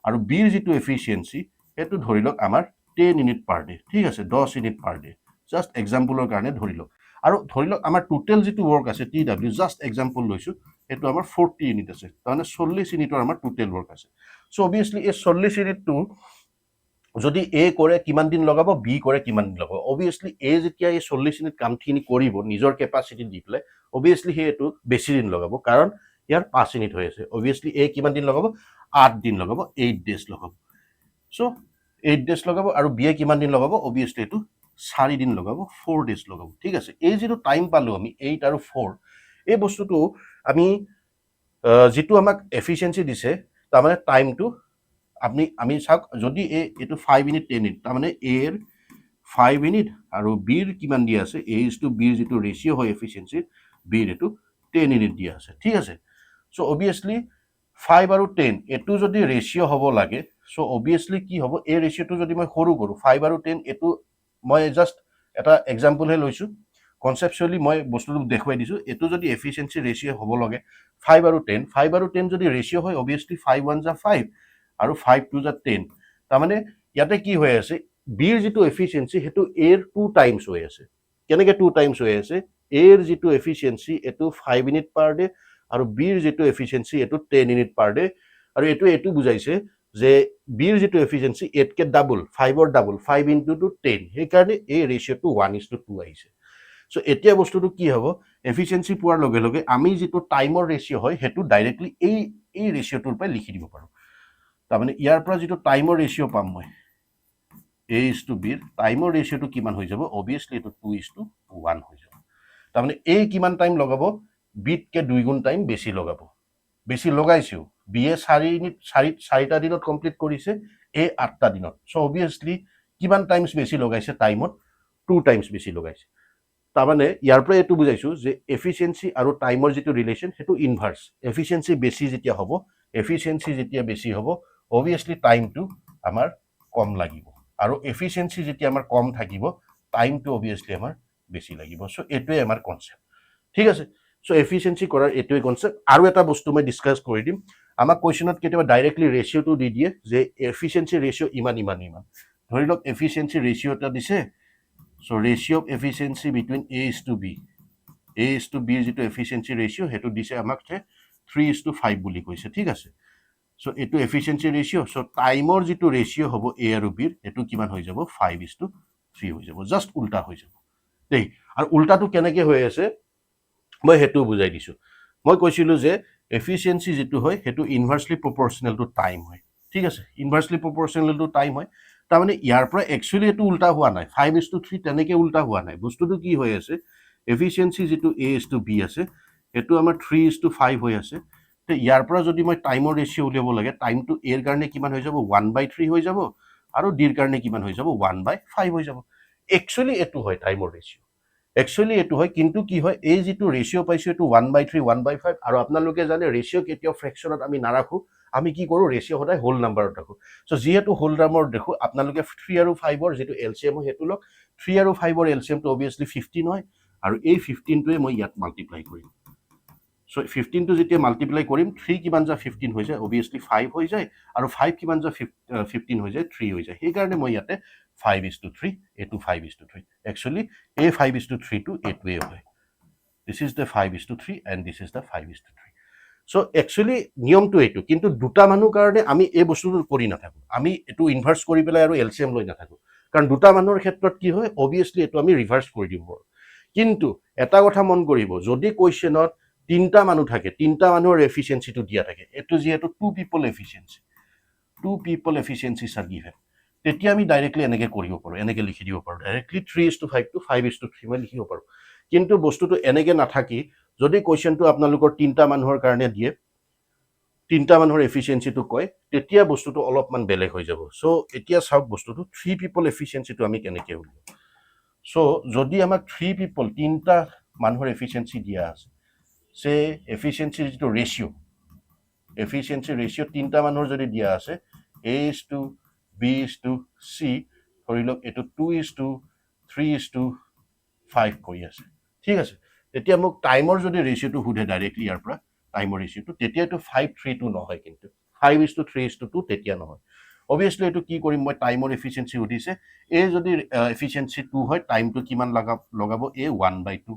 আৰু বিৰ যিটো এফিচিয়েঞ্চি সেইটো ধৰি লওক আমাৰ 10 মিনিট পাৰ ডে ঠিক আছে 10 মিনিট পাৰ ডে জাষ্ট এক্সাম্পলৰ কাৰণে ধৰি লওক আৰু ধৰি লওক আমাৰ টোটেল যিটো ৱৰ্ক আছে টি ডাব্লিউ জাষ্ট এক্সাম্পল লৈছোঁ সেইটো আমাৰ 40 ইউনিট আছে তাৰমানে 40 ইউনিটৰ আমাৰ টোটেল ৱৰ্ক আছে চ' অবভিয়াছলি এই 40 ইউনিটটো যদি এ কৰে কিমান দিন লগাব বি কৰে কিমান দিন লগাব অবভিয়াছলি এ যেতিয়া এই 40 ইউনিট কামখিনি কৰিব নিজৰ কেপাচিটি দি পেলাই অবভিয়াছলি সি এইটো বেছি দিন লগাব কাৰণ ইয়াৰ 5 ইউনিট হৈ আছে অবভিয়াছলি এ কিমান দিন লগাব 8 দিন লগাব 8 ডেজ লগাব চ' 8 ডেজ লগাব আৰু বিয়ে কিমান দিন লগাব অবভিয়াছলি এইটো 4 দিন লগাব 4 ডেজ লগাব ঠিক আছে এই যিটো টাইম পালোঁ আমি 8 আৰু 4 এই বস্তুটো আমি যিটো আমাক এফিচিয়েঞ্চি দিছে তাৰমানে টাইমটো আমি চাওক যদি এইটো 5 মিনিট 10 মিনিট তাৰমানে এৰ 5 মিনিট আৰু বিৰ কিমান দিয়া আছে এ ইজ টু বিৰ যিটো ৰেচিঅ' হয় এফিচিয়েঞ্চিৰ বিৰ এইটো 10 মিনিট দিয়া আছে ঠিক আছে চ' অবভিয়াছলি 5 আৰু 10 এইটো যদি ৰেচিঅ' হ'ব লাগে চ' অবভিয়াছলি কি হ'ব এই ৰেচিঅ'টো যদি মই সৰু কৰোঁ 5 আৰু 10 এইটো মই জাষ্ট এটা এক্সাম্পলহে লৈছোঁ কনচেপচুৱেলি মই বস্তুটো দেখুৱাই দিছোঁ এইটো যদি এফিচিয়েঞ্চি ৰেচিঅ' হ'ব লাগে 5 আৰু 10 যদি ৰেচিঅ' হয় অবভিয়াছলি 5 1 যা 5 আৰু 5 2 যা 10 তাৰমানে ইয়াতে কি হৈ আছে বিৰ যিটো এফিচিয়েঞ্চি সেইটো এৰ 2 টাইমছ হৈ আছে কেনেকৈ 2 টাইমছ হৈ আছে এৰ যিটো এফিচিয়েঞ্চি এইটো 5 মিনিট পাৰ ডে আৰু বিৰ যিটো এফিচিয়েঞ্চি এইটো 10 মিনিট পাৰ ডে আৰু এইটো বুজাইছে যে বিৰ যিটো এফিচিয়েঞ্চি এতকে ডাবল 5ৰ ডাবল 5 ইনটু 10 সেইকাৰণে এই ৰেচিঅ'টো 1:2 আহিছে চ' এতিয়া বস্তুটো কি হ'ব এফিচিয়েঞ্চি পোৱাৰ লগে লগে আমি যিটো টাইমৰ ৰেচিঅ' হয় সেইটো ডাইৰেক্টলি এই ৰেচিঅ'টোৰ পৰাই লিখি দিব পাৰোঁ তাৰমানে ইয়াৰ পৰা যিটো টাইমৰ ৰেচিঅ' পাম মই এ ইজ টু বিৰ টাইমৰ ৰেচিঅ'টো কিমান হৈ যাব অবভিয়াছলি এইটো 2:1 হৈ যাব তাৰমানে এ কিমান টাইম লগাব বিতকে 2 গুণ টাইম বেছি লগাব বেছি লগাইছেও বি এ 4টা দিনত কমপ্লিট কৰিছে এ 8টা দিনত চ' অবভিয়াছলি কিমান টাইমছ বেছি লগাইছে টাইমত 2 টাইমছ বেছি লগাইছে তাৰমানে ইয়াৰ পৰা এইটো বুজাইছোঁ যে এফিচিয়েঞ্চি আৰু টাইমৰ যিটো ৰিলেশ্যন সেইটো ইনভাৰ্চ এফিচিয়েঞ্চি বেছি যেতিয়া হ'ব এফিচিয়েঞ্চি যেতিয়া বেছি হ'ব অবভিয়াছলি টাইমটো আমাৰ কম লাগিব আৰু এফিচিয়েঞ্চি যেতিয়া আমাৰ কম থাকিব টাইমটো অবভিয়াছলি আমাৰ বেছি লাগিব চ' এইটোৱে আমাৰ কনচেপ্ট ঠিক আছে চ' এফিচিয়েঞ্চি কৰাৰ এইটোৱে কনচেপ্ট আৰু এটা বস্তু মই ডিছকাছ কৰি দিম আমাক কুৱেশ্যনত কেতিয়াবা ডাইৰেক্টলি ৰেচিঅ'টো দি দিয়ে যে এফিচিয়েঞ্চি ৰেচিঅ' ইমান ধৰি লওক এফিচিয়েঞ্চি ৰেচিঅ' এটা দিছে so' ratio' of efficiency between A is to বিৰ যিটো এফিচিয়েঞ্চি ৰেচিঅ' সেইটো দিছে আমাক 3:5 বুলি কৈছে ঠিক আছে চ' এইটো এফিচিয়েঞ্চি ৰেচিঅ' চ' টাইমৰ যিটো ৰেচিঅ' হ'ব এ আৰু বিৰ সেইটো কিমান হৈ যাব 5:3 হৈ যাব জাষ্ট উল্টা হৈ যাব দেই আৰু উল্টাটো কেনেকৈ হৈ আছে মই সেইটোও বুজাই দিছোঁ মই কৈছিলোঁ যে এফিচিয়েঞ্চি যিটো হয় সেইটো ইনভাৰ্চলি প্ৰপৰ্চনেল টু টাইম হয় ঠিক আছে ইনভাৰ্চলি প্ৰপৰ্চনেল টু টাইম হয় তাৰমানে ইয়াৰ পৰা একচুৱেলি এইটো উল্টা হোৱা নাই 5:3 তেনেকৈ উল্টা হোৱা নাই বস্তুটো কি হৈ আছে এফিচিয়েঞ্চি যিটো এ ইজ টু বি আছে সেইটো আমাৰ 3:5 হৈ আছে তো ইয়াৰ পৰা যদি মই টাইমৰ ৰেচিঅ' উলিয়াব লাগে টাইমটো এৰ কাৰণে কিমান হৈ যাব 1/3 হৈ যাব আৰু ডিৰ কাৰণে কিমান হৈ যাব 1/5 হৈ যাব একচুৱেলি এইটো হয় টাইমৰ ৰেচিঅ' একচুৱেলি এইটো হয় কিন্তু কি হয় এই যিটো ৰেচিঅ' পাইছোঁ এইটো 1/3 1/5 আৰু আপোনালোকে জানে ৰেচিঅ' কেতিয়াও ফ্ৰেকশ্যনত আমি নাৰাখোঁ আমি কি কৰোঁ ৰেচিঅ' সদায় হোল নাম্বাৰত ৰাখোঁ চ' যিহেতু হোল নাম্বাৰত দেখোঁ আপোনালোকে 3 আৰু 5ৰ যিটো এলচিএম হয় সেইটো লওক 3 আৰু 5ৰ এলচিএমটো অবভিয়াছলি 15 হয় আৰু এই 15টোৱে মই ইয়াত মাল্টিপ্লাই কৰিম চ' 15টো যেতিয়া মাল্টিপ্লাই কৰিম 3 কিমান যা 15 হৈ যায় অবভিয়াছলি 5 হৈ যায় আৰু 5 কিমান যা 15 হৈ যায় 3 হৈ যায় সেইকাৰণে মই ইয়াতে 5:3 এইটো 5:3 একচুৱেলি এই 5:3টো এইটোৱে হয় দিছ is the 5:3 and this is the 5:3 so' actually নিয়মটো এইটো কিন্তু দুটা মানুহ কাৰণে আমি এই বস্তুটো কৰি নাথাকোঁ আমি এইটো ইনভাৰ্চ কৰি পেলাই আৰু এলচিএম লৈ নাথাকোঁ কাৰণ দুটা মানুহৰ ক্ষেত্ৰত কি হয় অবভিয়াছলি এইটো আমি ৰিভাৰ্চ কৰি দিব পাৰোঁ কিন্তু এটা কথা মন কৰিব যদি কুৱেশ্যনত 3টা মানুহ থাকে 3টা মানুহৰ এফিচিয়েঞ্চিটো দিয়া থাকে এইটো যিহেতু 2 people এফিচিয়েঞ্চিছ আৰ গিভেন তেতিয়া আমি ডাইৰেক্টলি এনেকৈ কৰিব পাৰোঁ এনেকৈ লিখি দিব পাৰোঁ ডাইৰেক্টলি 3:5 to 5:3 মই লিখিব পাৰোঁ কিন্তু বস্তুটো এনেকৈ নাথাকি যদি কুৱেশ্যনটো আপোনালোকৰ 3টা মানুহৰ কাৰণে দিয়ে 3টা মানুহৰ এফিচিয়েঞ্চিটো কয় তেতিয়া বস্তুটো অলপমান বেলেগ হৈ যাব সো এতিয়া চাওক বস্তুটো 3 পিপল এফিচিয়েঞ্চিটো আমি কেনেকৈ উলিয়াম সো যদি আমাক 3 পিপল 3টা মানুহৰ এফিচিয়েঞ্চি দিয়া আছে সে এফিচিয়েঞ্চিৰ যিটো ৰেচিঅ' এফিচিয়েঞ্চি ৰেচিঅ' 3টা মানুহৰ যদি দিয়া আছে A:B:C ধৰি লওক এইটো 2:3:5 কৰি আছে ঠিক আছে তেতিয়া মোক টাইমৰ যদি ৰেচিঅ'টো সোধে ডাইৰেক্টলি ইয়াৰ পৰা টাইমৰ ৰেচিঅ'টো তেতিয়া এইটো 5:3:2 নহয় কিন্তু 5:3:2 তেতিয়া নহয় অবভিয়াছলি এইটো কি কৰিম মই টাইমৰ এফিচিয়েঞ্চি সুধিছে এ যদি এফিচিয়েঞ্চি 2 হয় টাইমটো কিমান লগাব এ 1/2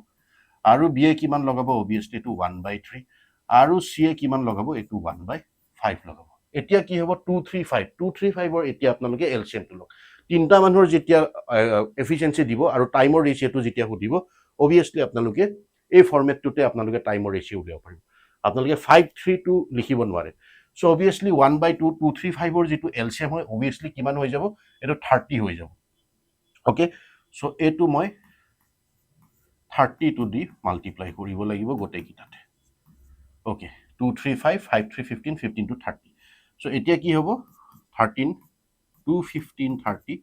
আৰু বি এ কিমান লগাব অবভিয়াছলি এইটো 1/3 আৰু চি এ কিমান লগাব এইটো 1/5 লগাব এতিয়া কি হ'ব 235 এতিয়া আপোনালোকে এলচিএমটো লওক 3টা মানুহৰ যেতিয়া এফিচিয়েঞ্চি দিব আৰু টাইমৰ ৰেচিঅ'টো যেতিয়া সুধিব অবভিয়াছলি আপোনালোকে এই ফৰ্মেটটোতে আপোনালোকে টাইমৰ ৰেচিঅ' উলিয়াব পাৰিব আপোনালোকে 5:3:2 লিখিব নোৱাৰে সো অবভিয়াছলি 1/2 235 যিটো এলচিএম হয় অবভিয়াছলি কিমান হৈ যাব এইটো 30 হৈ যাব ওকে সো এইটো মই 32 দি মাল্টিপ্লাই কৰিব লাগিব গোটেইকেইটাতে ওকে 235 5 3 15 15 to 30 সো এতিয়া কি হ'ব 13 2 15 30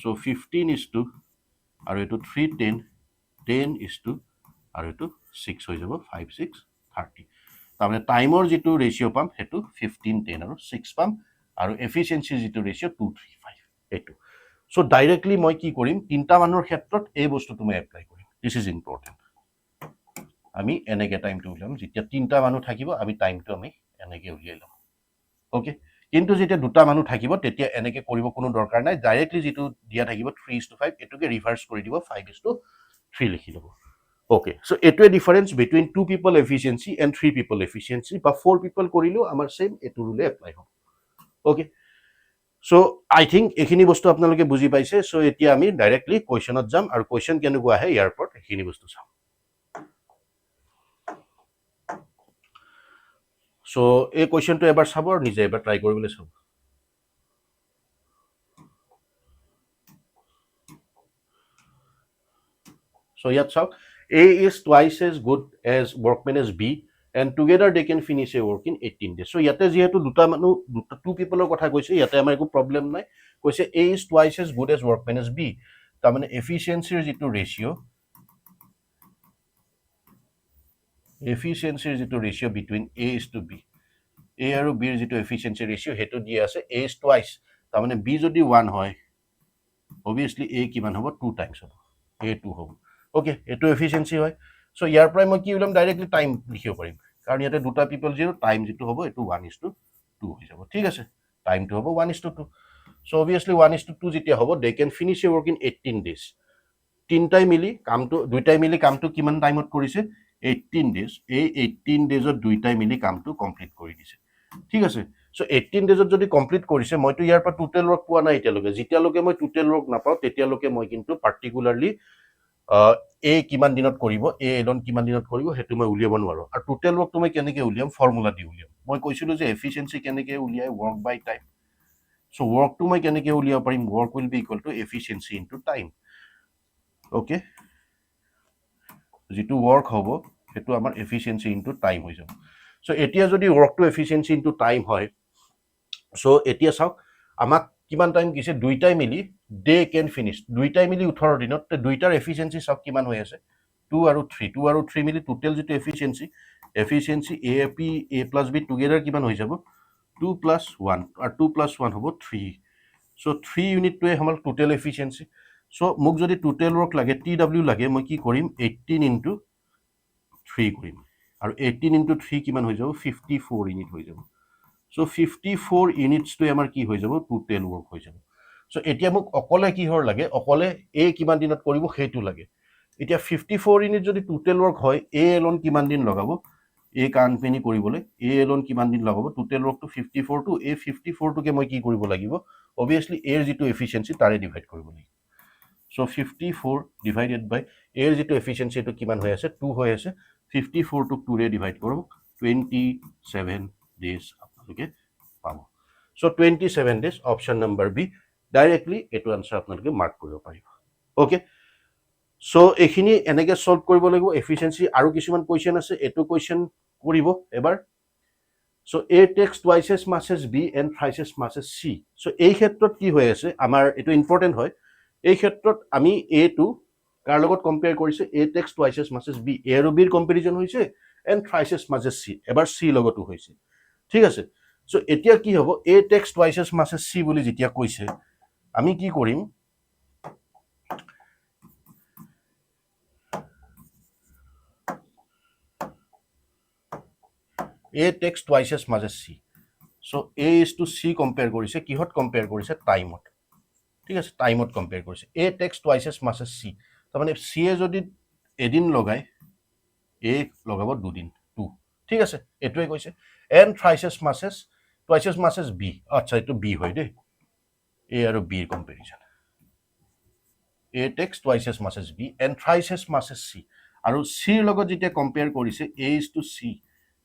সো 15 is to আৰু এইটো 3 10 10 is to আৰু এইটো 6 হৈ যাব 5 6 30 তাৰমানে টাইমৰ যিটো ৰেচিঅ' পাম সেইটো 15 10 আৰু 6 পাম আৰু এফিচিয়েঞ্চিৰ যিটো ৰেচিঅ' 235 এইটো সো ডাইৰেক্টলি মই কি কৰিম 3টা মানুহৰ ক্ষেত্ৰত এই বস্তুটো মই এপ্লাই কৰিম দিছ ইজ ইম্পৰ্টেণ্ট আমি এনেকৈ টাইমটো উলিয়াম যেতিয়া 3টা মানুহ থাকিব আমি টাইমটো আমি এনেকৈ উলিয়াই ল'ম ওকে কিন্তু যেতিয়া 2টা মানুহ থাকিব তেতিয়া এনেকৈ কৰিব কোনো দৰকাৰ নাই ডাইৰেক্টলি যিটো দিয়া থাকিব 3:5 এটোকে ৰিভাৰ্স কৰি দিব 5:3 লিখি ল'ব ওকে সো এইটোৱে difference between 2 people efficiency and 3 people efficiency বা 4 পিপল কৰিলেও আমাৰ সেম এইটো ৰুলে এপ্লাই হ'ব ওকে সো আই থিংক এইখিনি বস্তু আপোনালোকে বুজি পাইছে সো এতিয়া আমি ডাইৰেক্টলি কুৱেশ্যনত যাম আৰু কুৱেশ্যন কেনেকুৱা আহে ইয়াৰ ওপৰত এইখিনি বস্তু চাম সো এই কুৱেশ্যনটো এবাৰ চাব আৰু নিজে এবাৰ ট্ৰাই কৰিবলৈ চাব সো ইয়াত চাওক A is twice as good as workman as B and together they can finish a work in 18 days so ইয়াতে যেহেতু দুটা মানুহ টু পিপলৰ কথা কৈছে ইয়াতে আমাৰ একো প্ৰবলেম নাই কৈছে A is twice as good as workman as B তাৰমানে এফিচিয়েঞ্চিৰ যিটো ratio' between A is to B A আৰু B ৰ যিটো এফিচিয়েঞ্চি ৰেচিঅ' সেইটো দিয়া আছে A is twice তাৰমানে B যদি 1 হয় অবভিয়াছলি A কিমান হ'ব 2 টাইমছ হ'ব A 2 হ'ব ওকে এইটো এফিচিয়েঞ্চি হয় সো ইয়াৰ পৰাই মই কি উলিয়াম ডাইৰেক্টলি টাইম লিখিব পাৰিম কাৰণ ইয়াতে দুটা পিপল জিৰ' টাইম যিটো হ'ব এইটো 1:2 হৈ যাব ঠিক আছে টাইমটো হ'ব 1:2 সো অবভিয়াছলি 1:2 যেতিয়া হ'ব they can finish A work in 18 days দুইটাই মিলি কামটো কিমান টাইমত কৰিছে 18 ডেজ এই 18 ডেজত দুইটাই মিলি কামটো কমপ্লিট কৰি দিছে ঠিক আছে সো 18 ডেজত যদি কমপ্লিট কৰিছে মইতো ইয়াৰ পৰা টোটেল ৱৰ্ক পোৱা নাই এতিয়ালৈকে যেতিয়ালৈকে মই টোটেল ৱৰ্ক নাপাওঁ তেতিয়ালৈকে মই কিন্তু পাৰ্টিকুলাৰলি এ কিমান দিনত কৰিব এজন কিমান দিনত কৰিব সেইটো মই উলিয়াব নোৱাৰো আৰু টোটেল ৱৰ্কটো মই কেনেকৈ উলিয়াম ফৰ্মুলা দি উলিয়াম মই কৈছিলোঁ যে এফিচিয়েঞ্চি কেনেকৈ উলিয়াই ৱৰ্ক বাই টাইম সো ৱৰ্কটো মই কেনেকৈ উলিয়াব পাৰিম work will be equal to efficiency into time okay যিটো ৱৰ্ক হ'ব সেইটো আমাৰ এফিচিয়েঞ্চি ইনটু টাইম হৈ যাব সো এতিয়া যদি ৱৰ্কটো এফিচিয়েঞ্চি ইনটু টাইম হয় সো এতিয়া চাওক আমাক কিমান টাইম দিছে দুইটাই মিলি দে কেন ফিনিছ দুইটাই মিলি 18 দিনত দুইটাৰ এফিচিয়েঞ্চি চাওক কিমান হৈ আছে 2 আৰু 3 মিলি টোটেল যিটো efficiency A plus B together কিমান হৈ যাব 2 + 1 আৰু 2 + 1 হ'ব 3 সো 3 ইউনিটটোৱে আমাৰ টোটেল এফিচিয়েঞ্চি সো মোক যদি টোটেল ৱৰ্ক লাগে TW লাগে মই কি কৰিম 18 × 3 কৰিম আৰু 18 × 3 কিমান হৈ যাব 54 ইউনিট হৈ যাব সো 54 ইউনিটছটোৱে আমাৰ কি হৈ যাব টোটেল ৱৰ্ক হৈ যাব সো এতিয়া মোক অকলে কিহৰ লাগে অকলে এ কিমান দিনত কৰিব সেইটো লাগে এতিয়া 54 ইউনিট যদি টোটেল ৱৰ্ক হয় এ এলন কিমান দিন লগাব এই কামখিনি কৰিবলৈ এ এলন কিমান দিন লগাব টোটেল ৱৰ্কটো 54 টো এই 54 টোকে মই কি কৰিব লাগিব অবভিয়াছলি এৰ যিটো এফিচিয়েঞ্চি তাৰে ডিভাইড কৰিব লাগিব সো 54 ডিভাইডেড বাই এৰ যিটো এফিচিয়েঞ্চি এইটো কিমান হৈ আছে 2 হৈ আছে 54 টোক 2 ৰে ডিভাইড কৰক 27 ডেজ আপোনালোকে পাব so 27 days option number B directly এইটো আনসাৰ আপোনালোকে মাৰ্ক কৰিব পাৰিব ওকে সো এইখিনি এনেকৈ সলভ কৰিব লাগিব এফিচিয়েঞ্চি আৰু কিছুমান কুৱেশ্যন আছে এইটো কুৱেশ্যন কৰিব এবাৰ so A takes twice as much as B and thrice as much as C so এই ক্ষেত্ৰত কি হৈ আছে আমাৰ এইটো ইম্পৰ্টেণ্ট হয় এই ক্ষেত্ৰত আমি A টো কাৰ লগত কম্পেয়াৰ কৰিছে A takes twice as much as B A আৰু B ৰ কম্পেৰিজন হৈছে and thrice as much as C এবাৰ C লগতো হৈছে ঠিক আছে সো এতিয়া কি হ'ব A takes twice as much as C বুলি যেতিয়া কৈছে আমি কি কৰিম A takes twice as much as C so A is to C compare কৰিছে কিহত compare কৰিছে টাইমত ঠিক আছে টাইমত compare কৰিছে A takes twice as much as C তাৰমানে C এ যদি এদিন লগায় A লগাব দুদিন 2 ঠিক আছে এটোৱে কৈছে and thrice as much as twice as much as B আচ্ছা এটো B হয় দেই A আৰু B ৰ comparison A takes twice as much as B and thrice as much as C আৰু C ৰ লগত যেতিয়া compare কৰিছে A is to C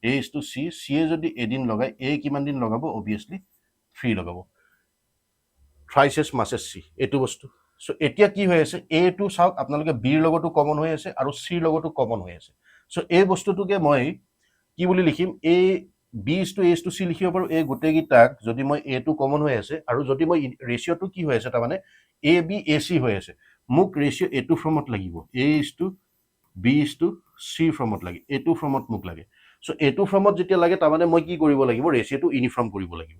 A is to C C এ যদি এদিন লগায় A কিমান দিন লগাব obviously 3 লগাব thrice as much as C এটো বস্তু সো এতিয়া কি হৈ আছে A টো চাওক আপোনালোকে B ৰ লগতো কমন হৈ আছে আৰু C ৰ লগতো কমন হৈ আছে সো এই বস্তুটোকে মই কি বুলি লিখিম A B is to A is to C লিখিব পাৰো এই গোটেইকেইটাক যদি মই A টো কমন হৈ আছে আৰু যদি মই ৰেশিওটো কি হৈ আছে তাৰমানে A B A C হৈ আছে মোক ৰেশিও এটো ফৰ্মত লাগিব A is to B is to C ফৰ্মত লাগে এটো ফৰ্মত মোক লাগে সো এটো ফৰ্মত যেতিয়া লাগে তাৰমানে মই কি কৰিব লাগিব ৰেশিওটো ইউনিফৰ্ম কৰিব লাগিব